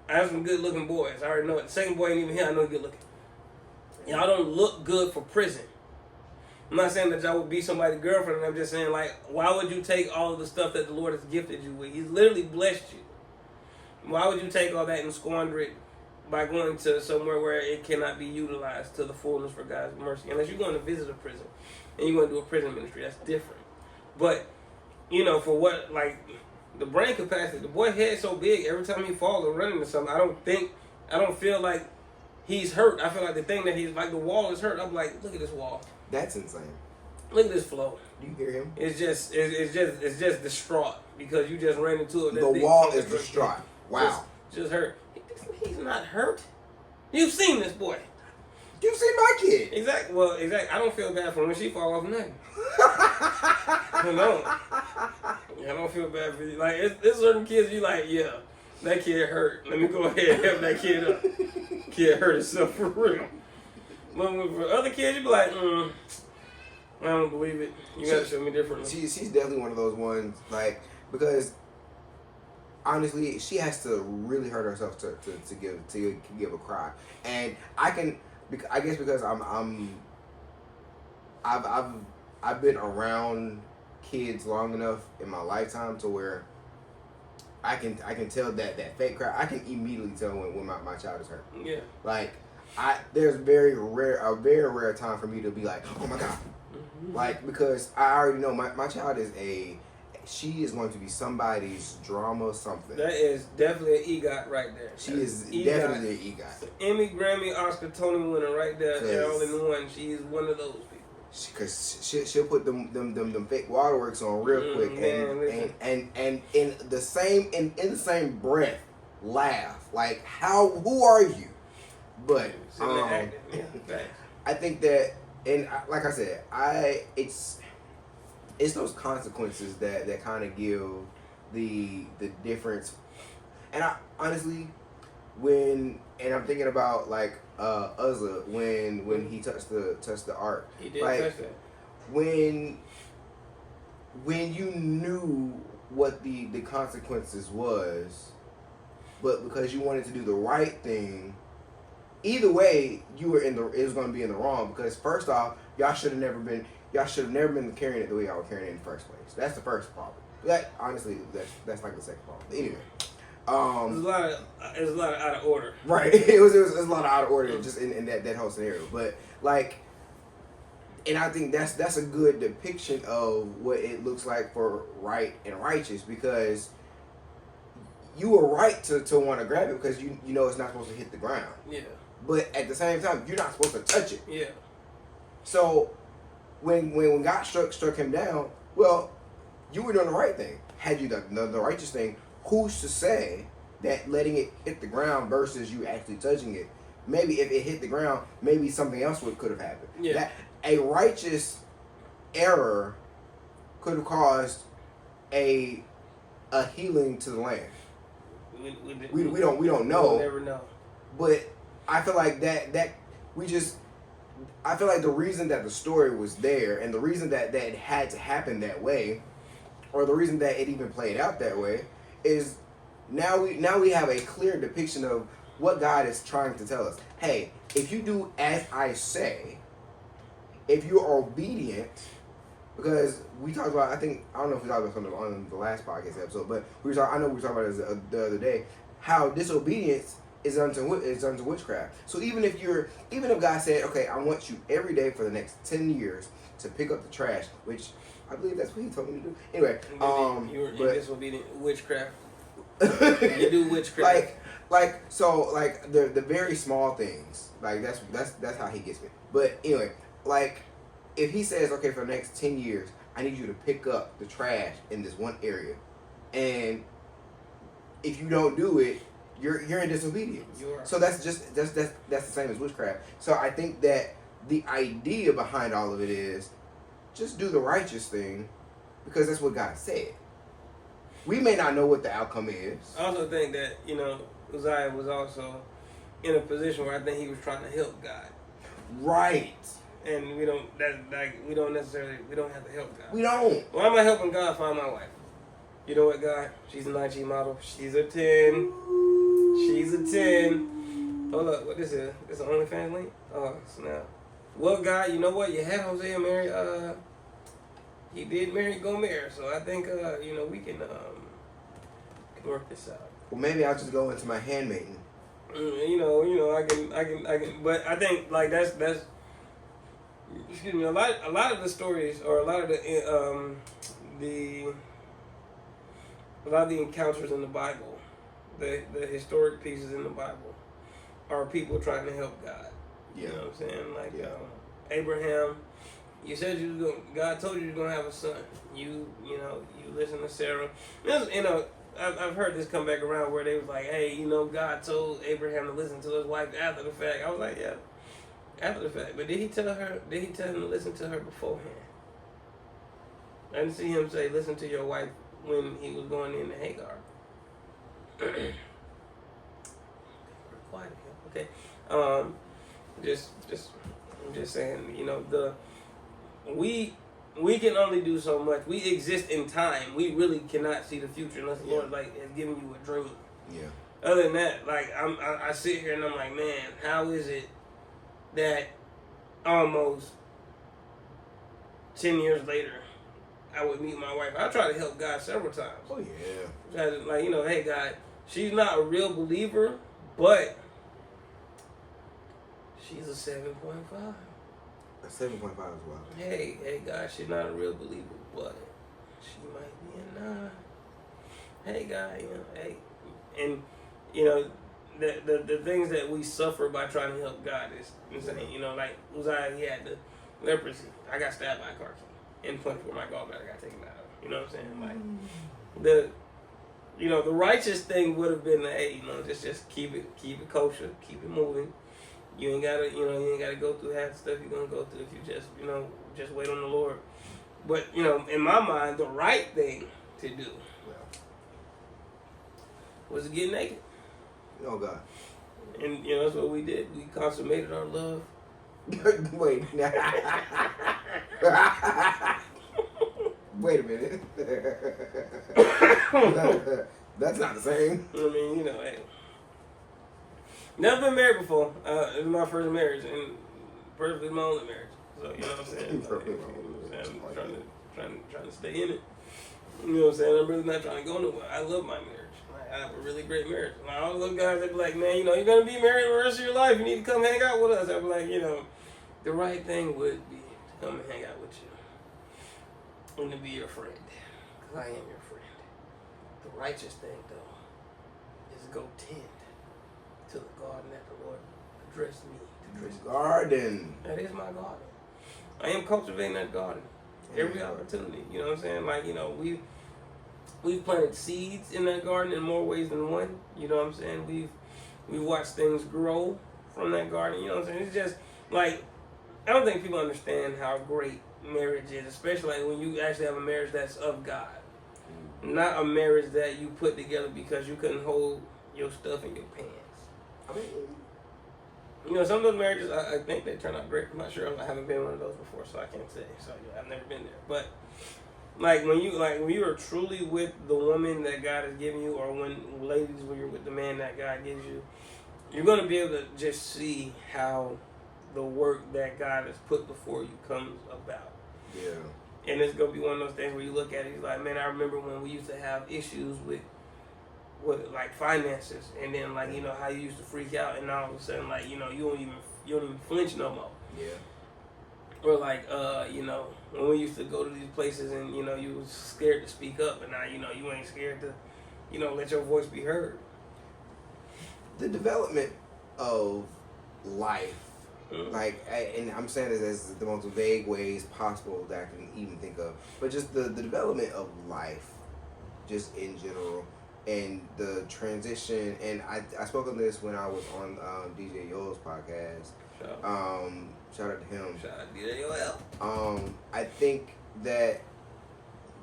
I have some good looking boys. I already know it. The second boy ain't even here. I know he's good looking. Y'all don't look good for prison. I'm not saying that y'all would be somebody's girlfriend. I'm just saying, like, why would you take all of the stuff that the Lord has gifted you with? He's literally blessed you. Why would you take all that and squander it by going to somewhere where it cannot be utilized to the fullness for God's mercy? Unless you're going to visit a prison and you're going to do a prison ministry, that's different. But, you know, for what, like, the brain capacity, the boy head so big, every time he falls or running or something, I don't feel like he's hurt. I feel like the thing that he's like, the wall is hurt. I'm like, look at this wall. That's insane. Look at this flow. Do you hear him? It's just distraught because you just ran into it. The wall is distraught. Wow. Just hurt. He's not hurt. You've seen this boy. You've seen my kid. Exactly. Well, exactly. I don't feel bad for when she fall off nothing. No. I don't feel bad for you. Like, it's certain kids you like, yeah, that kid hurt. Let me go ahead and help that kid up. Kid hurt himself for real. But for other kids, you be like, I don't believe it. You gotta show me differently. She's definitely one of those ones, like, because honestly, she has to really hurt herself to give a cry. And I guess because I've been around kids long enough in my lifetime to where I can tell that fake cry. I can immediately tell when my child is hurt. Yeah. Like, there's a very rare time for me to be like, oh my God. Mm-hmm. Like, because I already know my child she is going to be somebody's drama something. That is definitely an EGOT right there. She is definitely an EGOT. Emmy, Grammy, Oscar, Tony winner right there. They're all in one. She is one of those people. Because she'll put them fake waterworks on real quick, and in the same breath laugh like, who are you? But I think that, and like I said, it's those consequences that kind of give the difference. And I honestly, I'm thinking about like Uzzah when he touched the ark. He did like, touch that. When you knew what the consequences was, but because you wanted to do the right thing, either way it was going to be in the wrong. Because first off, y'all should have never been carrying it the way y'all were carrying it in the first place. That's the first problem. That honestly, that's like the second problem. But anyway, It was a lot of out of order. Right. It was a lot of out of order just in that whole scenario. But like, and I think that's a good depiction of what it looks like for right and righteous, because you were right to want to grab it because you know it's not supposed to hit the ground. Yeah. But at the same time, you're not supposed to touch it. Yeah. So when God struck him down, well, you were doing the right thing. Had you done the righteous thing, who's to say that letting it hit the ground versus you actually touching it, maybe if it hit the ground, maybe something else could have happened. Yeah. A righteous error could have caused a healing to the land. We don't know. We'll never know. But I feel like that we just, I feel like the reason that the story was there and the reason that it had to happen that way, or the reason that it even played out that way, is now we have a clear depiction of what God is trying to tell us. Hey, if you do as I say, if you're obedient, because we talked about, I don't know if we talked about something on the last podcast episode, but I know we were talking about it the other day, how disobedience is unto witchcraft. So even if God said, okay, I want you every day for the next 10 years to pick up the trash, which I believe that's what he told me to do. Anyway, you're disobedient. Witchcraft. You do witchcraft. Like the very small things. Like that's how he gets me. But anyway, like if he says, okay, for the next 10 years, I need you to pick up the trash in this one area, and if you don't do it, you're in disobedience. So that's the same as witchcraft. So I think that the idea behind all of it is just do the righteous thing, because that's what God said. We may not know what the outcome is. I also think that, Uzzah was also in a position where I think he was trying to help God. Right. And we don't have to help God. We don't. Why am I helping God find my wife? You know what, God? She's an IG model. She's a 10. She's a 10. Hold up, what this is? This an OnlyFans link? Oh, snap. Well, God, you know what? You had Hosea marry, he did marry Gomer, so I think, we can work this out. Well, maybe I'll just go into my handmaiden. I can, but I think, like, that's, excuse me, a lot of the stories, or a lot of the encounters in the Bible, the historic pieces in the Bible, are people trying to help God. Yeah. You know what I'm saying? Like, Abraham, you said God told you you're going to have a son. You listen to Sarah. I've heard this come back around where they was like, hey, God told Abraham to listen to his wife after the fact. I was like, yeah, after the fact. But did he tell him to listen to her beforehand? I didn't see him say, listen to your wife when he was going into Hagar. Quiet again. Okay. I'm just saying, we can only do so much. We exist in time. We really cannot see the future unless the Lord has given you a dream. Yeah. Other than that, like I sit here and I'm like, man, how is it that almost 10 years later I would meet my wife? I try to help God several times. Oh yeah. Try to, hey God, she's not a real believer, but she's a 7.5. A 7.5 as well. Hey, God, she's not a real believer, but she might be a 9. Hey, God, hey. And, the things that we suffer by trying to help God is insane. Like Uzzah, he had the leprosy. I got stabbed by a car key in point where my gallbladder got taken out of. You know what I'm saying? Like, the righteous thing would have been, hey, just keep it kosher, keep it moving. You ain't gotta go through half the stuff you're gonna go through if you just wait on the Lord. But in my mind, the right thing to do was to get naked. Oh God. And that's what we did. We consummated our love. Wait. Wait a minute. That's not the same. I mean, hey. Never been married before. It was my first marriage, and perfectly my only marriage. So you know what I'm saying? I'm trying to stay in it. You know what I'm saying? I'm really not trying to go nowhere. I love my marriage. I have a really great marriage. And all those guys that be like, man, you're gonna be married the rest of your life. You need to come hang out with us. I be like, the right thing would be to come and hang out with you and to be your friend, because I am your friend. The righteous thing, though, is go tend to the garden that the Lord addressed me to dress. Garden. That is my garden. I am cultivating that garden every opportunity. You know what I'm saying? Like, we've planted seeds in that garden in more ways than one. You know what I'm saying? We've watched things grow from that garden. You know what I'm saying? It's just like, I don't think people understand how great marriage is, especially like when you actually have a marriage that's of God. Not a marriage that you put together because you couldn't hold your stuff in your pants. I mean, You know, some of those marriages, I think they turn out great. I'm not sure. I haven't been in one of those before, so I can't say. So I've never been there. But when you are truly with the woman that God has given you, or when you're with the man that God gives you, you're gonna be able to just see how the work that God has put before you comes about. Yeah. And it's gonna be one of those things where you look at it, he's like, man, I remember when we used to have issues with like finances, and then like, you know, how you used to freak out, and all of a sudden, like, you know, you don't even flinch no more. Yeah. Or like, you know, when we used to go to these places and, you know, you was scared to speak up, and now, you know, you ain't scared to, you know, let your voice be heard. The development of life, and I'm saying this as the most vague ways possible that I can even think of, but just the development of life, just in general, and the transition. And I spoke on this when I was on DJ Yoel's podcast. Shout out to him. Shout out to DJ Yoel. I think that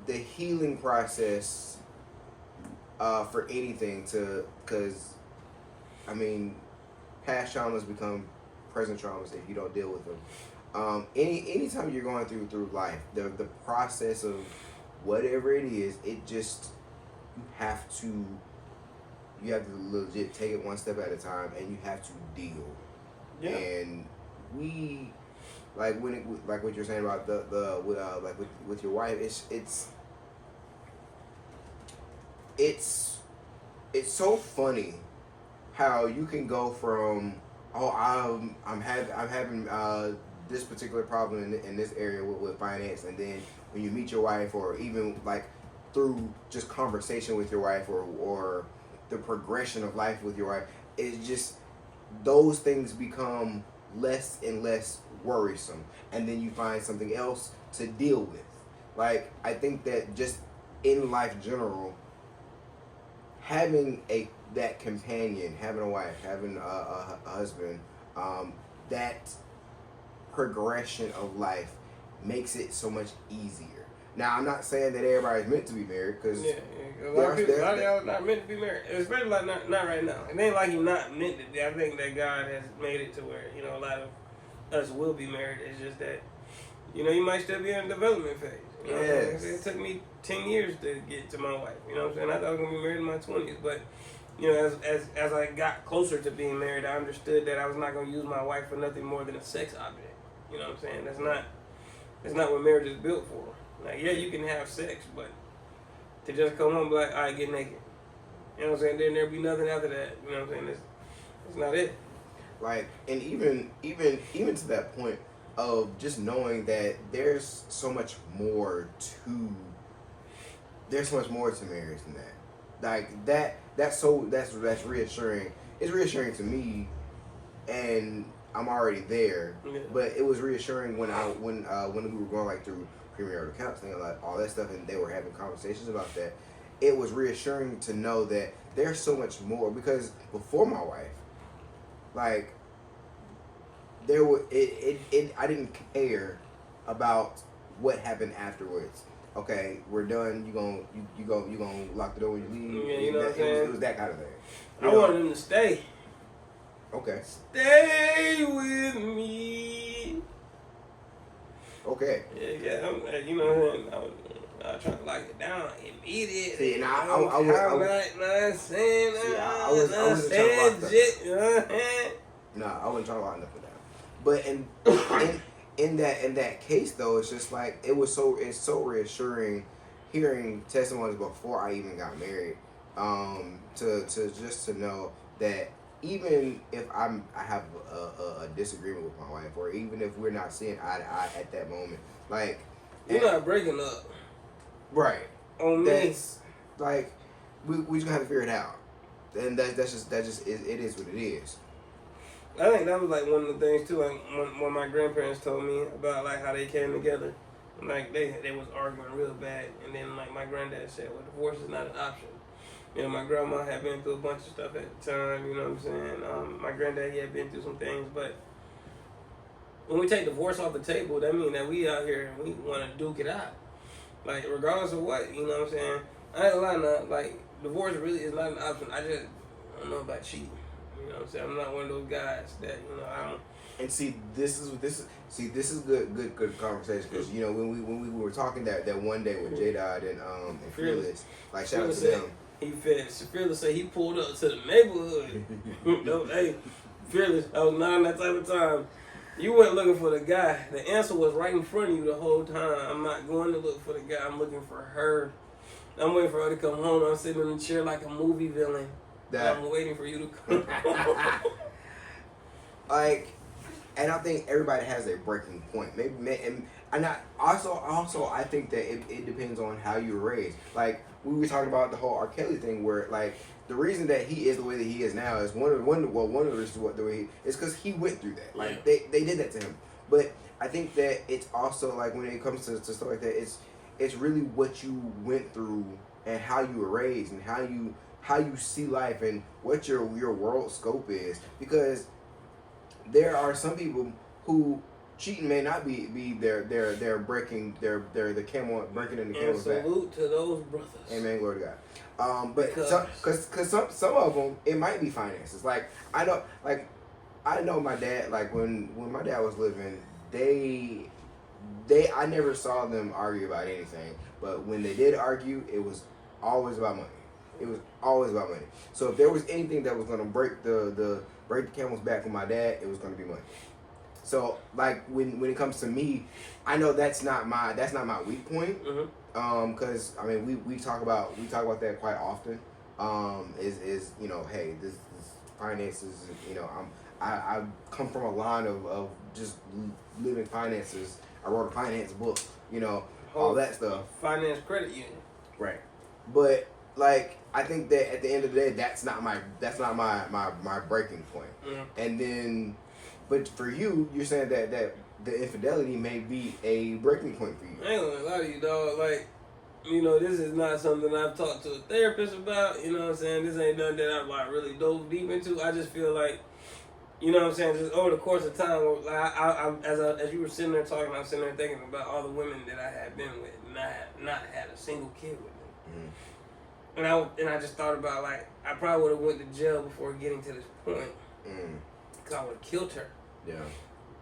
the healing process for anything because I mean, past traumas become present traumas if you don't deal with them. Anytime you're going through life, the process of whatever it is, it just you have to legit take it one step at a time, and you have to deal. Yeah. And we like like what you're saying about with your wife, it's so funny how you can go from I'm having this particular problem in this area with finance, and then when you meet your wife, or even like through just conversation with your wife, or the progression of life with your wife, it's just those things become less and less worrisome, and then you find something else to deal with. Like, I think that just in life general, having that companion, having a wife, having a husband, that progression of life makes it so much easier. Now, I'm not saying that everybody's meant to be married, because a lot of y'all not meant to be married, especially like not right now. It ain't like you're not meant to be. I think that God has made it to where, you know, a lot of us will be married. It's just that, you know, you might still be in a development phase. You know, yes. It took me 10 years to get to my wife. You know what I'm saying? I thought I was gonna be married in my 20s, but you know, as I got closer to being married, I understood that I was not gonna use my wife for nothing more than a sex object. You know what I'm saying? That's not what marriage is built for. Like, yeah, you can have sex, but to just come home and be like, all right, get naked. You know what I'm saying? Then there'll be nothing after that. You know what I'm saying? It's not it. Like, and even to that point of just knowing that there's so much more to marriage than that. Like, that's reassuring. It's reassuring to me, and I'm already there. Yeah. But it was reassuring when we were going like through premarital counseling and like all that stuff, and they were having conversations about that. It was reassuring to know that there's so much more, because before my wife, like, there were I didn't care about what happened afterwards. Okay, we're done. You gonna lock the door when you leave. Yeah, you know what I'm saying? It was that kind of thing. I wanted them to stay. Okay. Stay with me. Okay. Yeah. You know what I'm saying? I was trying to lock it down immediately. See, and I wasn't trying to lock nothing down. But in that case though, it's just like it's so reassuring hearing testimonies before I even got married, to know that even if I have a disagreement with my wife, or even if we're not seeing eye to eye at that moment, like, you're not breaking up, right? On that's me. Like, we just gonna have to figure it out, and that just it is what it is. I think that was like one of the things too. Like when my grandparents told me about like how they came together, like they was arguing real bad, and then like my granddad said, "Well, divorce is not an option." You know, my grandma had been through a bunch of stuff at the time. You know what I'm saying? My granddad, he had been through some things, but when we take divorce off the table, that means that we out here and we want to duke it out. Like, regardless of what, you know what I'm saying? I ain't gonna lie now, like, divorce really is not an option. I don't know about cheating. You know what I'm saying? I'm not one of those guys that, you know, I don't. And see, this is good conversation because you know when we were talking that one day with J-Dot and Fearless, like shout out to them. Fearless said he pulled up to the neighborhood. No, hey, Fearless, I was not on that type of time. You weren't looking for the guy. The answer was right in front of you the whole time. I'm not going to look for the guy. I'm looking for her. I'm waiting for her to come home. I'm sitting in the chair like a movie villain. I'm waiting for you to come. Like, and I think everybody has a breaking point. Maybe, and also I think that it depends on how you were raised. Like we were talking about the whole R. Kelly thing, where like the reason that he is the way that he is now is one of the reasons the way he is because he went through that. Like they did that to him. But I think that it's also like when it comes to stuff like that, it's really what you went through and how you were raised and how you see life and what your world scope is. Because there are some people who cheating may not be their breaking the camel breaking in the camel's back. Salute to those brothers. Amen, glory to God. But because some of them it might be finances. Like I know my dad. Like when my dad was living, I never saw them argue about anything. But when they did argue, it was always about money. It was always about money. So if there was anything that was going to break the camel's back with my dad, it was going to be money. So like when it comes to me, I know that's not my weak point. Mm-hmm. Because I mean we talk about that quite often. Is you know, hey, this finances. You know, I come from a line of just living finances. I wrote a finance book. You know, all that stuff. Finance credit union. Right. But like I think that at the end of the day, that's not my breaking point. Mm-hmm. And then, but for you, you're saying that the infidelity may be a breaking point for you. I ain't gonna lie to you, dog. Like, you know, this is not something I've talked to a therapist about. You know what I'm saying? This ain't nothing that I've like really dove deep into. I just feel like, you know what I'm saying, just over the course of time, like, as you were sitting there talking, I was sitting there thinking about all the women that I had been with, and I had not had a single kid with them. Mm. And I just thought about, like, I probably would have went to jail before getting to this point. Mm. Because I would have killed her. Yeah.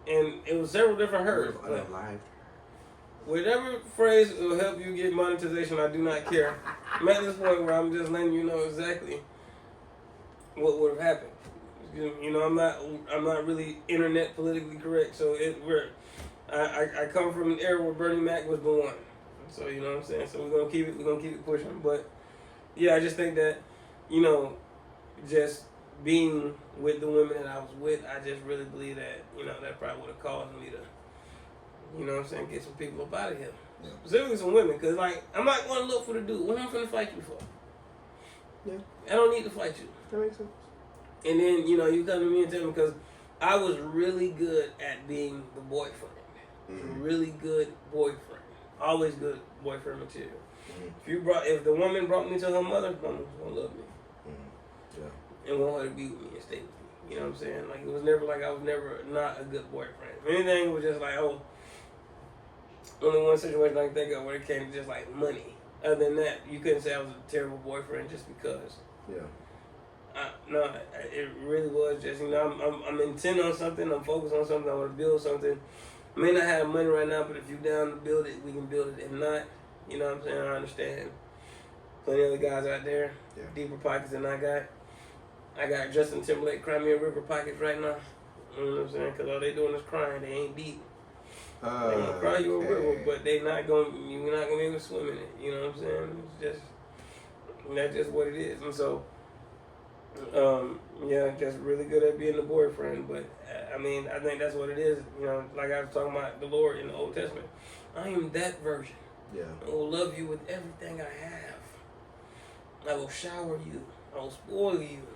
And it was several different hurts. Whatever phrase will help you get monetization, I do not care. I'm at this point where I'm just letting you know exactly what would have happened. You know, I'm not really internet politically correct, so I come from an era where Bernie Mac was the one. So you know what I'm saying. So we're gonna keep it pushing. But yeah, I just think that, you know, just being with the women that I was with, I just really believe that, you know, that probably would have caused me to, you know what I'm saying, get some people up out of here. Yeah. Specifically some women, because, like, I'm not going to look for the dude. What am I going to fight you for? Yeah. I don't need to fight you. That makes sense. And then, you know, you come to me and tell me, because I was really good at being the boyfriend. Mm-hmm. Really good boyfriend. Always good boyfriend material. Mm-hmm. If the woman brought me to her mother, mama was going to love me. Mm-hmm. Yeah. And want her to be with me and stay with me. You know what I'm saying? Like, it was never like I was never not a good boyfriend. If anything, it was just like, oh, only one situation I can think of where it came to just like money. Other than that, you couldn't say I was a terrible boyfriend just because. Yeah. No, it really was just, you know, I'm intent on something, I'm focused on something, I want to build something. I may not have money right now, but if you're down to build it, we can build it. If not, you know what I'm saying, I understand. Plenty of other guys out there, Yeah. deeper pockets than I got. I got Justin Timberlake cry me a river pockets right now. You know what I'm saying? Because all they doing is crying, they ain't deep. They gonna cry you a river, but you're not gonna be able to swim in it. You know what I'm saying? That's just what it is. And so, yeah, just really good at being the boyfriend. But I mean, I think that's what it is. You know, like I was talking about the Lord in the Old Testament. I am that version. Yeah. I will love you with everything I have. I will shower you. I will spoil you.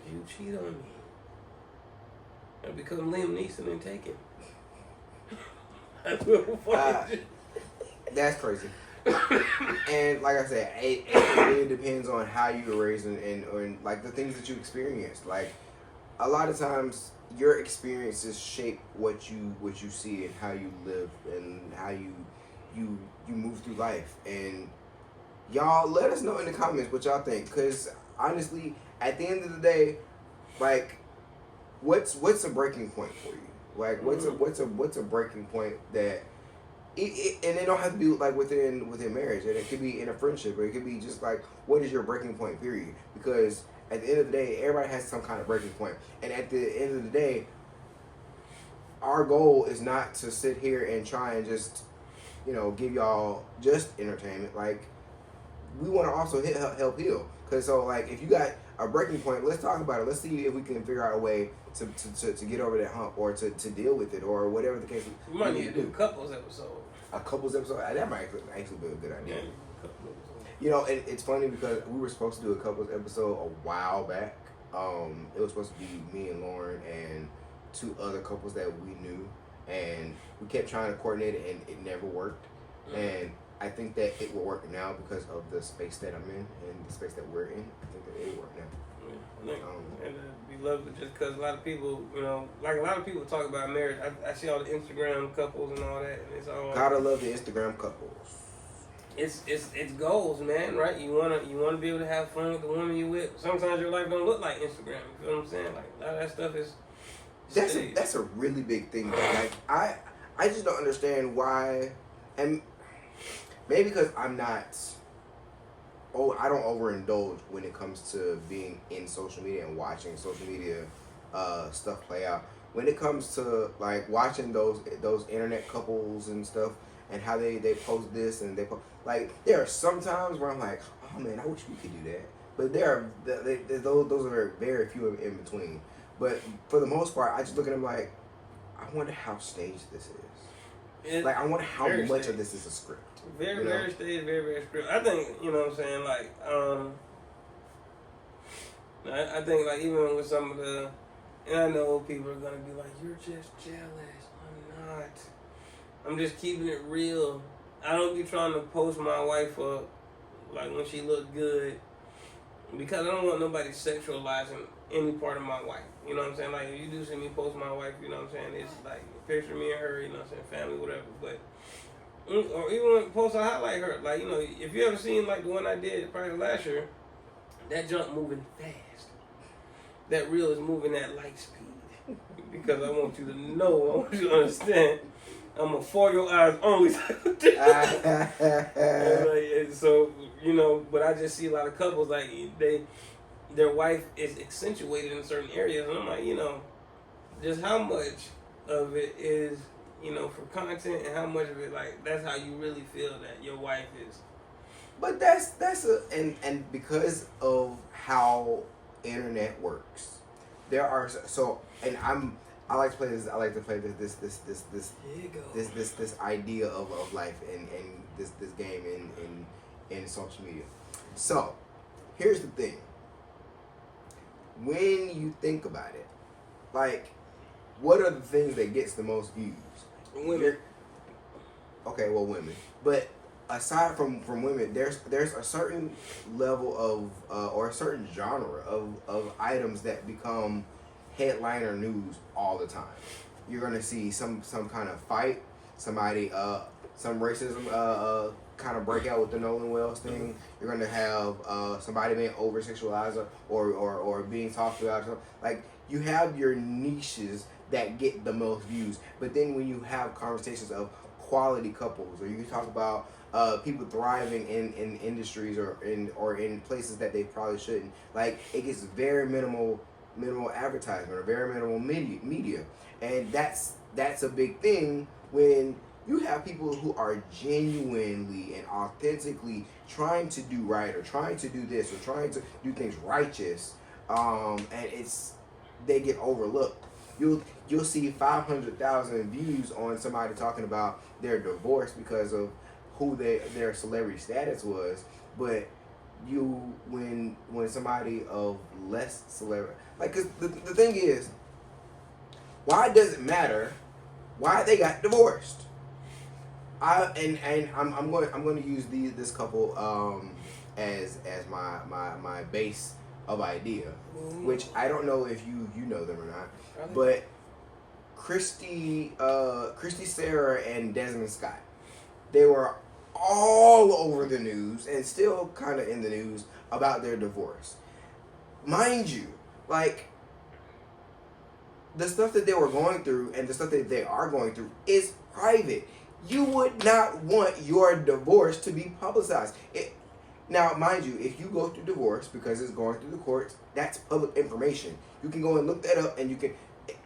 If you cheat on me, I'll become Liam Neeson and take him. That's crazy. And like I said, it really depends on how you were raised and like the things that you experienced. Like a lot of times your experiences shape what you see and how you live and how you move through life. And y'all let us know in the comments what y'all think, because honestly, at the end of the day, like, what's a breaking point for you? Like, what's a breaking point that and it don't have to be like within marriage, and it could be in a friendship, or it could be just like, what is your breaking point, period? Because at the end of the day, everybody has some kind of breaking point, and at the end of the day, our goal is not to sit here and try and just, give y'all just entertainment. Like, we want to also help heal. Cause so like, if you got a breaking point, let's talk about it. Let's see if we can figure out a way to get over that hump, or to deal with it, or whatever the case. We might need to do a couples episode. A couples episode, that might actually be a good idea. Yeah, And it's funny because we were supposed to do a couples episode a while back. It was supposed to be me and Lauren and 2 other couples that we knew, and we kept trying to coordinate it, and it never worked. Mm-hmm. And I think that it will work now because of the space that I'm in and the space that we're in. I think that it will work now. And we love it just because a lot of people, like a lot of people talk about marriage. I see all the Instagram couples and all that, and it's all. Gotta love the Instagram couples. It's goals, man. Right? You wanna be able to have fun with the woman you with. Sometimes your life don't look like Instagram. You know what I'm saying? Like, a lot of that stuff is. That's a really big thing. Like, I just don't understand why, and maybe because I'm not. I don't overindulge when it comes to being in social media and watching social media stuff play out. When it comes to like watching those internet couples and stuff, and how they post this and like, there are some times where I'm like, oh man, I wish we could do that. But those are very, very few in between. But for the most part, I just look at them like, I wonder how staged this is. Like, I wonder how much of this is a script. Very, very staged, very, very script. I think, you know what I'm saying, like, I think, like, even with some of the, and I know people are going to be like, you're just jealous. I'm not. I'm just keeping it real. I don't be trying to post my wife up, like, when she look good, because I don't want nobody sexualizing any part of my wife. You know what I'm saying? Like, if you do see me post my wife, you know what I'm saying, it's like a picture of me and her, you know what I'm saying, family, whatever, but, or even when post I highlight her, like, if you ever seen, like, the one I did probably last year, that junk moving fast. That reel is moving at light speed. Because I want you to know, I want you to understand, I'm a for your eyes only type of thing. And so, but I just see a lot of couples, like, their wife is accentuated in certain areas, and I'm like, just how much of it is, for content, and how much of it, like, that's how you really feel that your wife is. But and because of how internet works, there are I like to play this. I like to play this idea of life and this game in social media. So here's the thing. When you think about it, like, what are the things that gets the most views? Women. Okay, well, women. But aside from women, there's a certain level of or a certain genre of items that become headliner news all the time. You're gonna see some kind of fight, somebody some racism kind of break out with the Nolan Wells thing. You're gonna have somebody being over sexualized or being talked about. Like, you have your niches that get the most views, but then when you have conversations of quality couples, or you talk about people thriving in industries or in places that they probably shouldn't, like, it gets very minimal advertisement or very minimal media, and that's a big thing when you have people who are genuinely and authentically trying to do right, or trying to do this, or trying to do things righteous, and they get overlooked. You'll see 500,000 views on somebody talking about their divorce because of who their celebrity status was, but when somebody of less celebrity, like, 'cause the thing is, why does it matter why they got divorced? I'm going to use this couple as my base of idea, which I don't know if you know them or not, but Christy Sarah and Desmond Scott, they were all over the news and still kind of in the news about their divorce. Mind you, like, the stuff that they were going through and the stuff that they are going through is private. You would not want your divorce to be publicized. Now, mind you, if you go through divorce because it's going through the courts, that's public information. You can go and look that up, and you can.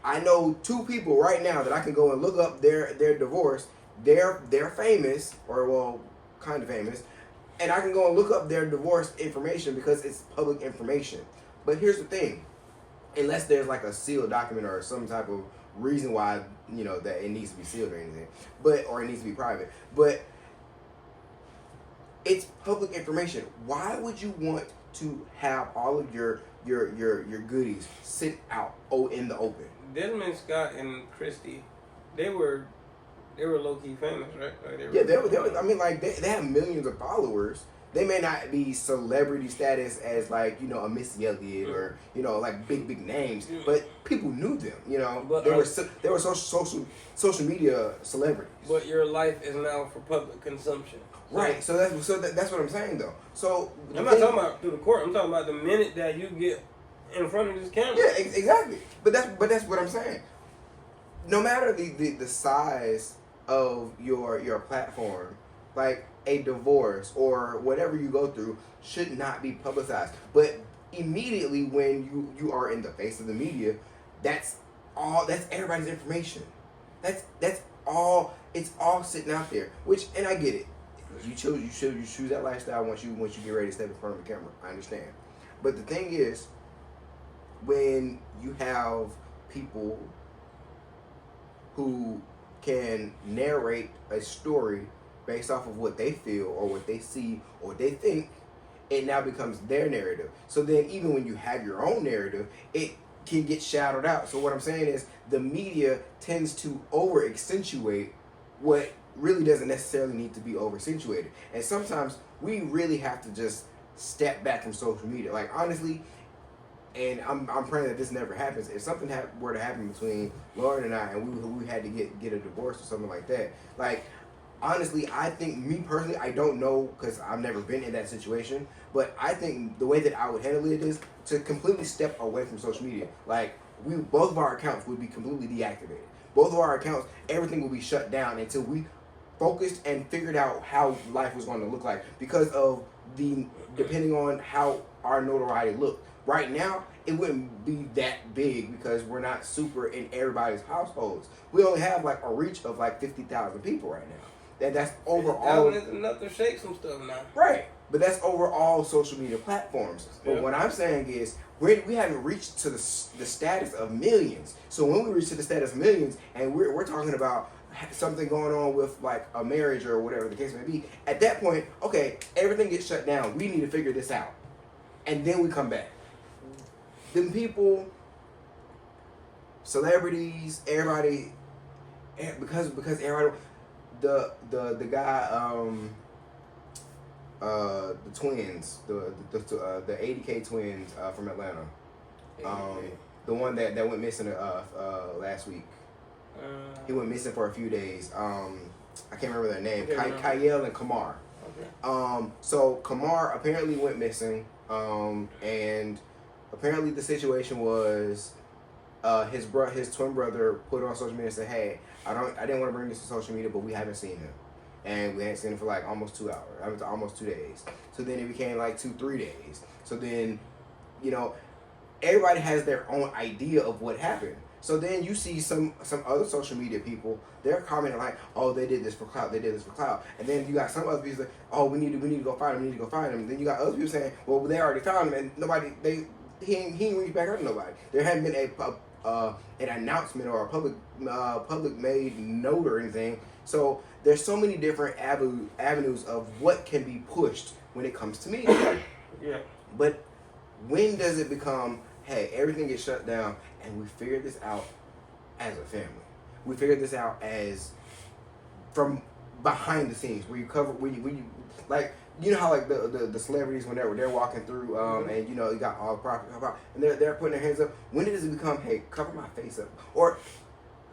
I know 2 people right now that I can go and look up their divorce. They're famous, or well, kind of famous, and I can go and look up their divorce information because it's public information. But here's the thing: unless there's like a sealed document or some type of reason why that it needs to be sealed or anything, or it needs to be private, but it's public information. Why would you want to have all of your goodies sit out in the open? Desmond Scott and Christy, they were low key famous, right? Like they were. I mean, like they have millions of followers. They may not be celebrity status as like a Missy Elliott or like big names, but people knew them. But, they were social media celebrities. But your life is now for public consumption. Right. So that's what I'm saying though. So I'm not talking about through the court. I'm talking about the minute that you get in front of this camera. Yeah, exactly. But that's what I'm saying. No matter the size of your platform, like a divorce or whatever you go through should not be publicized. But immediately when you are in the face of the media, that's everybody's information. That's all. It's all sitting out there. And I get it. You choose that lifestyle once you get ready to step in front of the camera. I understand. But the thing is, when you have people who can narrate a story based off of what they feel or what they see or what they think, it now becomes their narrative. So then even when you have your own narrative, it can get shadowed out. So what I'm saying is the media tends to over accentuate what really doesn't necessarily need to be over accentuated. And sometimes we really have to just step back from social media. Like honestly, and I'm praying that this never happens. If something were to happen between Lauren and I, and we had to get a divorce or something like that, like honestly, I think me personally, I don't know because I've never been in that situation, but I think the way that I would handle it is to completely step away from social media. Like both of our accounts would be completely deactivated. Both of our accounts, everything will be shut down until we focused and figured out how life was going to look like because of depending on how our notoriety looked. Right now, it wouldn't be that big because we're not super in everybody's households. We only have like a reach of like 50,000 people right now. That's overall. That is enough to shake some stuff now. Right, but that's overall social media platforms. But what I'm saying is we haven't reached to the status of millions. So when we reach to the status of millions, and we're talking about something going on with like a marriage or whatever the case may be, at that point, okay, everything gets shut down. We need to figure this out, and then we come back. Them people, celebrities, everybody, because everybody, the guy, the twins, the 80K twins from Atlanta, the one that went missing last week. He went missing for a few days. I can't remember their name. Kyle and Kamar. Okay. So Kamar apparently went missing, and apparently the situation was his twin brother put on social media and said, "Hey, I didn't want to bring this to social media, but we haven't seen him." And we hadn't seen him for like almost 2 hours. I mean, almost 2 days. So then it became like 2-3 days. So then, everybody has their own idea of what happened. So then you see some other social media people, they're commenting like, "Oh, they did this for clout. They did this for clout." And then you got some other people saying, "Oh, we need to go find him. We need to go find him." And then you got other people saying, "Well, they already found him," and he ain't reached back out to nobody. There hadn't been an announcement or a public made note or anything. So there's so many different avenues of what can be pushed when it comes to media. Yeah. But when does it become, hey, everything gets shut down and we figure this out as a family? We figure this out as from behind the scenes where you cover when you like, you know how like the celebrities when they're walking through and you got all the property and they're putting their hands up. When does it become, hey, cover my face up? Or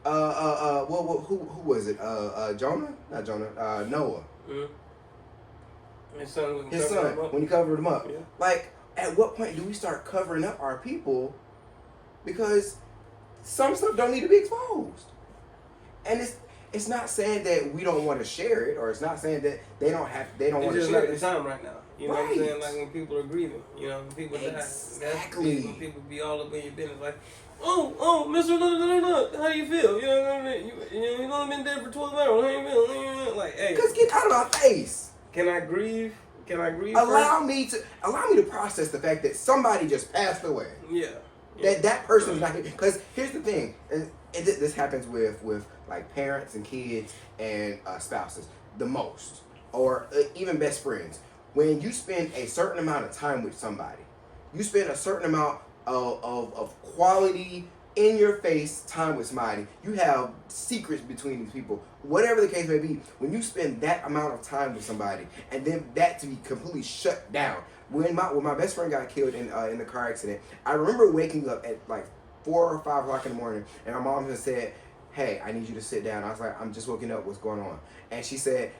who was it? Jonah? Not Jonah. Noah. Mm-hmm. His son. When you covered him up. Yeah. Like, at what point do we start covering up our people? Because some stuff don't need to be exposed. And it's not saying that we don't want to share it, or it's not saying that they don't want to share it. It's just not the time right now. You know what I'm saying? Like when people are grieving, you know, when people die. Exactly. When people be all up in your business, like, oh, Mr. How do you feel? You know what I mean? You've only been dead for 12 hours. How you feel? Like, hey. Because get out of my face. Can I grieve? Allow me to process the fact that somebody just passed away. Yeah. That person's not here. Because here's the thing, and this happens with like parents and kids and spouses the most, or even best friends. When you spend a certain amount of time with somebody, you spend a certain amount of quality in your face time with somebody. You have secrets between these people. Whatever the case may be, when you spend that amount of time with somebody, and then that to be completely shut down. When my best friend got killed in the car accident, I remember waking up at like 4 or 5 o'clock in the morning, and my mom just said, "Hey, I need you to sit down." I was like, "I'm just waking up. What's going on?" And she said,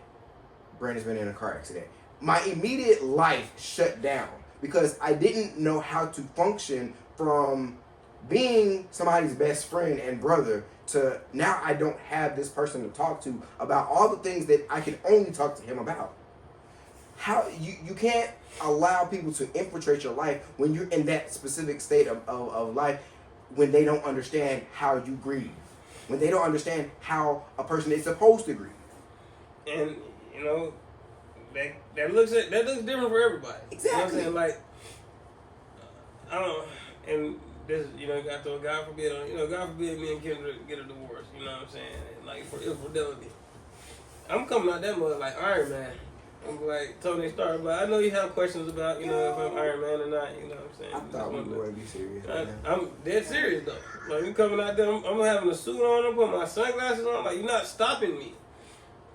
"Brandon's been in a car accident." My immediate life shut down because I didn't know how to function from being somebody's best friend and brother to now I don't have this person to talk to about all the things that I can only talk to him about. How you can't allow people to infiltrate your life when you're in that specific state of life, when they don't understand how you grieve, when they don't understand how a person is supposed to grieve. And you know, that looks different for everybody. Exactly. You know what I'm saying? Like, I don't know, and this, you know, got to God forbid me and Kendra get a divorce. You know what I'm saying? And like for infidelity, I'm coming out that mother like Iron Man. I'm like Tony Stark, but I know you have questions about, you know, if I'm Iron Man or not. You know what I'm saying? I thought we were going to be serious. I'm dead serious though. Like you coming out there, I'm having a suit on, I'm putting my sunglasses on. Like you're not stopping me.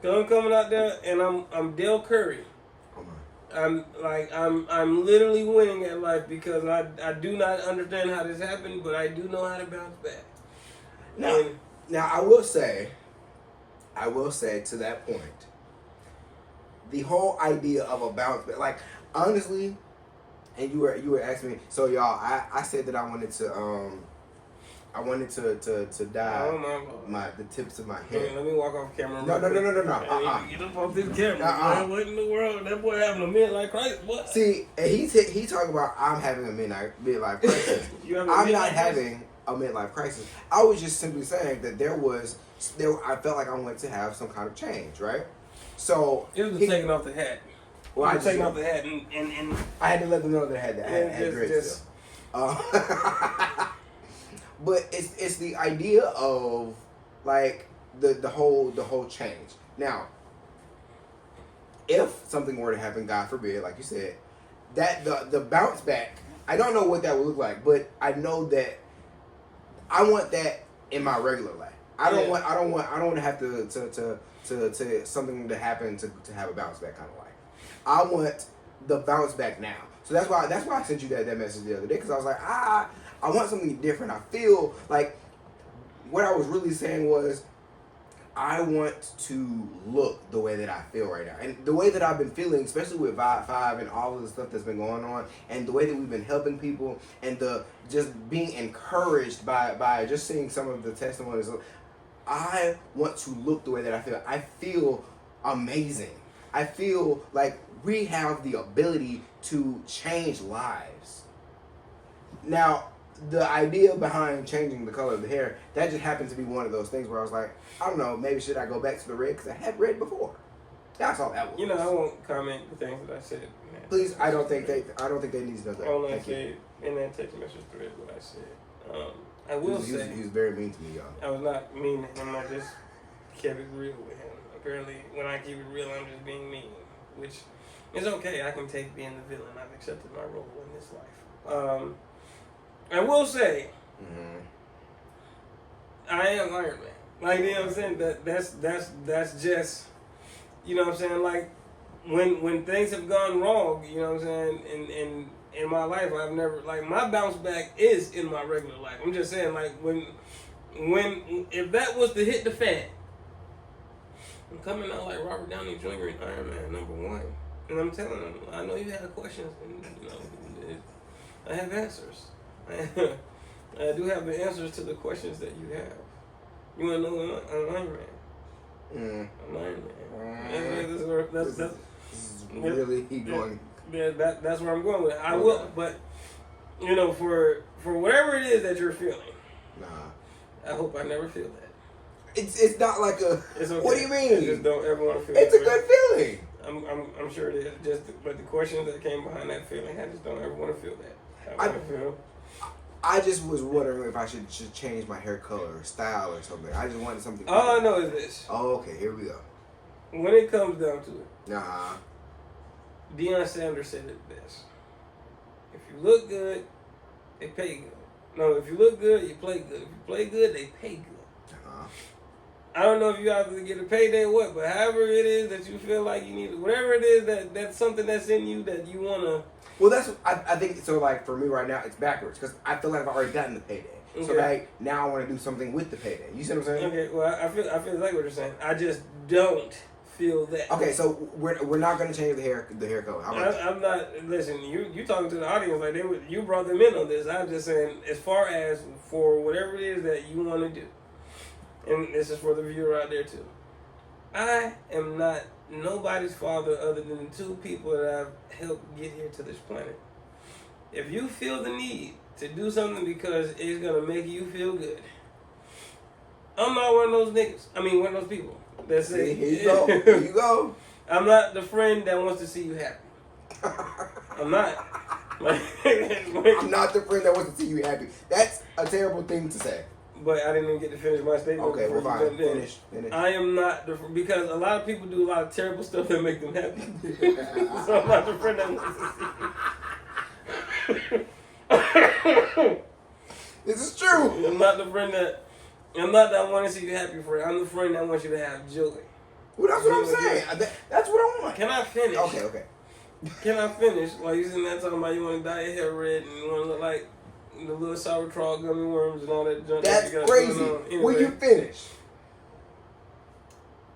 Cause I'm coming out there and I'm Dale Curry. I'm literally winning at life because I do not understand how this happened, but I do know how to bounce back. Now I will say to that point, the whole idea of a bounce back, like honestly, and you were asking me, so y'all, I said that I wanted to dye the tips of my hair. Let me walk off camera. No. Get up off this camera. Man, what in the world? That boy having a midlife crisis. What? See, and he talking about I'm having a midlife crisis. I'm not having a midlife crisis. I was just simply saying that I felt like I wanted to have some kind of change, right? So it was taking off the hat. Well, I taking off the hat and I had to let them know that I had dreads still. But it's the idea of like the whole change. Now, if something were to happen, God forbid, like you said, that the bounce back, I don't know what that would look like, but I know that I want that in my regular life. I don't want to have to something to happen to have a bounce back kind of life. I want the bounce back now. So that's why I sent you that message the other day, because I was like, I want something different. I feel like what I was really saying was I want to look the way that I feel right now. And the way that I've been feeling, especially with Vibe5 and all of the stuff that's been going on, and the way that we've been helping people, and the just being encouraged by just seeing some of the testimonies. I want to look the way that I feel. I feel amazing. I feel like we have the ability to change lives. Now, the idea behind changing the color of the hair, that just happened to be one of those things where I was like, I don't know, maybe should I go back to the red, because I had red before. That's all that was. You know, I won't comment the things that I said. Please, I don't think they need to know that. All I said in that text message thread, what I said. I will say he was very mean to me, y'all. I was not mean to him. I just kept it real with him. Apparently, when I keep it real, I'm just being mean, which is okay. I can take being the villain. I've accepted my role in this life. I will say, I am Iron Man. Like, you know what I'm saying? That's just, you know what I'm saying? Like, when things have gone wrong, you know what I'm saying? In my life, I've never, like, my bounce back is in my regular life. I'm just saying, like, if that was to hit the fan, I'm coming out like Robert Downey Jr. in Iron Man #1. And I'm telling them, I know you have questions, and, you know, I have answers. I do have the answers to the questions that you have. You want to know an Iron Man? An Iron Man. This is really going. Yeah, that's where I'm going with it. I will, but you know, for whatever it is that you're feeling, I hope I never feel that. It's not like a. It's okay. What do you mean? I just don't ever want to feel. It's a good feeling. I'm sure it is. But the questions that came behind that feeling, I just don't ever want to feel that. I just was wondering if I should change my hair color or style or something. I just wanted something. All I know is this. Oh, okay. Here we go. When it comes down to it, Deion Sanders said it best. If you look good, they pay good. No, if you look good, you play good. If you play good, they pay good. I don't know if you have to get a payday or what, but however it is that you feel like you need, whatever it is that's something that's in you that you want to. Well, that's I think so. Like for me right now, it's backwards because I feel like I've already gotten the payday. Okay. So like now I want to do something with the payday. You see what I'm saying? Okay. Well, I feel like what you're saying. I just don't feel that. Okay, so we're not going to change the hair color. I'm not. Listen, you talking to the audience like you brought them in on this. I'm just saying as far as for whatever it is that you want to do. And this is for the viewer out there too. I am not nobody's father other than the two people that I've helped get here to this planet. If you feel the need to do something because it's gonna make you feel good, I'm not one of those niggas. I mean, one of those people that say, "Here you go, here you go." I'm not the friend that wants to see you happy. I'm not. I'm not the friend that wants to see you happy. That's a terrible thing to say. But I didn't even get to finish my statement. Okay, well, fine. Finish. I am not because a lot of people do a lot of terrible stuff that make them happy. So I'm not the friend that wants to see you. This is true. I'm not the friend that. I'm not that want to see you happy friend. I'm the friend that wants you to have joy. Well, that's what I'm saying. That's what I want. Can I finish? Okay. Can I finish? Like you sitting there talking about you want to dye your hair red and you want to look like the little sauerkraut gummy worms and all that junk. That's that crazy. Anyway, when you finish.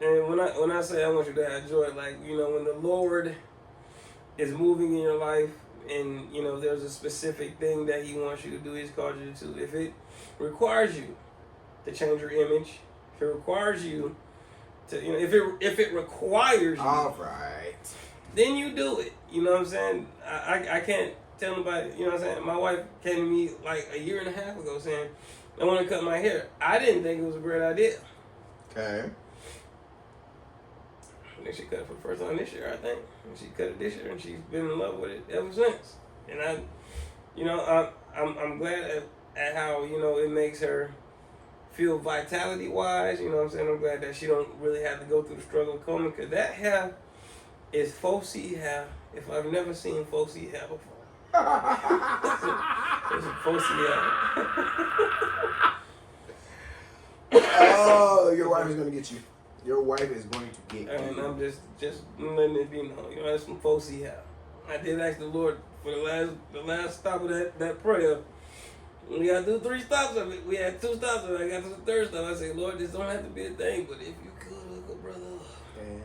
And when I say I want you to have joy, like, you know, when the Lord is moving in your life and, you know, there's a specific thing that he wants you to do, he's called you to. If it requires you to change your image, if it requires you to, you know, if it requires you. All right. Then you do it. You know what I'm saying? I can't tell nobody, you know what I'm saying? My wife came to me like a year and a half ago saying, I want to cut my hair. I didn't think it was a great idea. Okay. And then she cut it for the first time this year, I think. And she cut it this year, and she's been in love with it ever since. And I'm glad at how, you know, it makes her feel vitality-wise. You know what I'm saying? I'm glad that she don't really have to go through the struggle of combing, because that hair is 4C hair if I've never seen 4C hair before. It's a 4C hair. Oh, your wife is going to get you. Your wife is going to get And you. I'm just letting it be known. You know, that's some 4C hair. I did ask the Lord for the last stop of that prayer. We got to do 3 stops of it. We had 2 stops of it. I got to the 3rd stop. I said, Lord, this don't have to be a thing, but if you could, look up, brother. And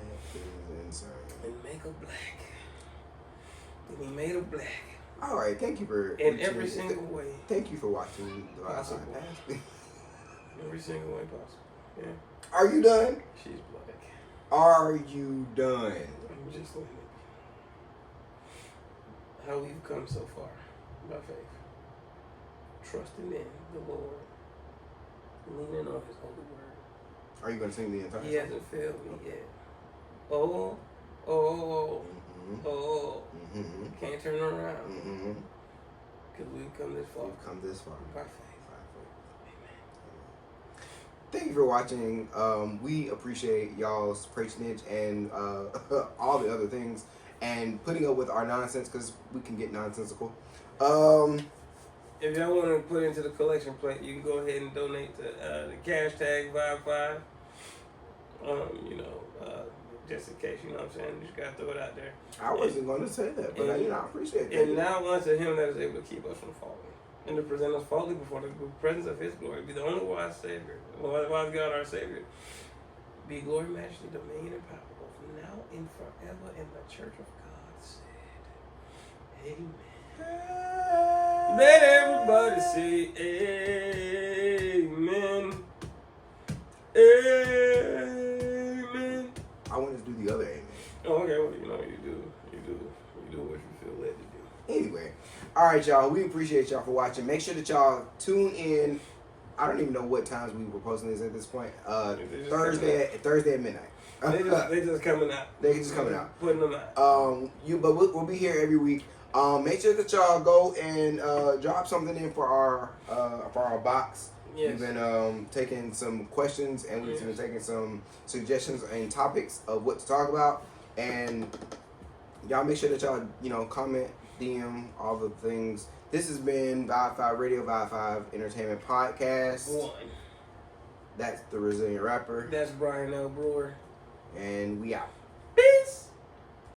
make her black. And he made her black. All right, thank you for in every single way. Thank you for watching the Vibe5 Possible. Podcast. Every single way possible. Yeah. Are you done? She's black. Are you done? I'm just letting it be. How we've come so far by faith. Trusting in the Lord. Leaning on his holy word. Are you going to sing the entire song? He hasn't failed me yet. Oh. Can't turn around. Because we've come this far. We've come this far. By faith. Thank you for watching. We appreciate y'all's patronage and all the other things and putting up with our nonsense, because we can get nonsensical. If y'all want to put into the collection plate, you can go ahead and donate to the cash tag Vibe5. Just in case, you know what I'm saying? You just got to throw it out there. I wasn't going to say that, but I appreciate that. And now unto him that is able to keep us from falling and to present us faulty before the presence of his glory, be the only wise Savior, wise God our Savior, be glory, majesty, dominion, and power, both now and forever. And the church of God said, Amen. Let everybody say amen. Amen. I want to do the other amen. Oh, okay. Well, you know, you do what you feel led to do. Anyway, all right, y'all. We appreciate y'all for watching. Make sure that y'all tune in. I don't even know what times we were posting this at this point. Thursday at midnight. They just coming out. They just coming out. Putting them out. But we'll be here every week. Make sure that y'all go and drop something in for our box. Yes. We've been taking some questions and we've been taking some suggestions and topics of what to talk about. And y'all make sure that y'all comment, DM, all the things. This has been Vibe5 Radio, Vibe5 Entertainment Podcast. 1. That's the Resilient Rapper. That's Brian L. Brewer. And we out.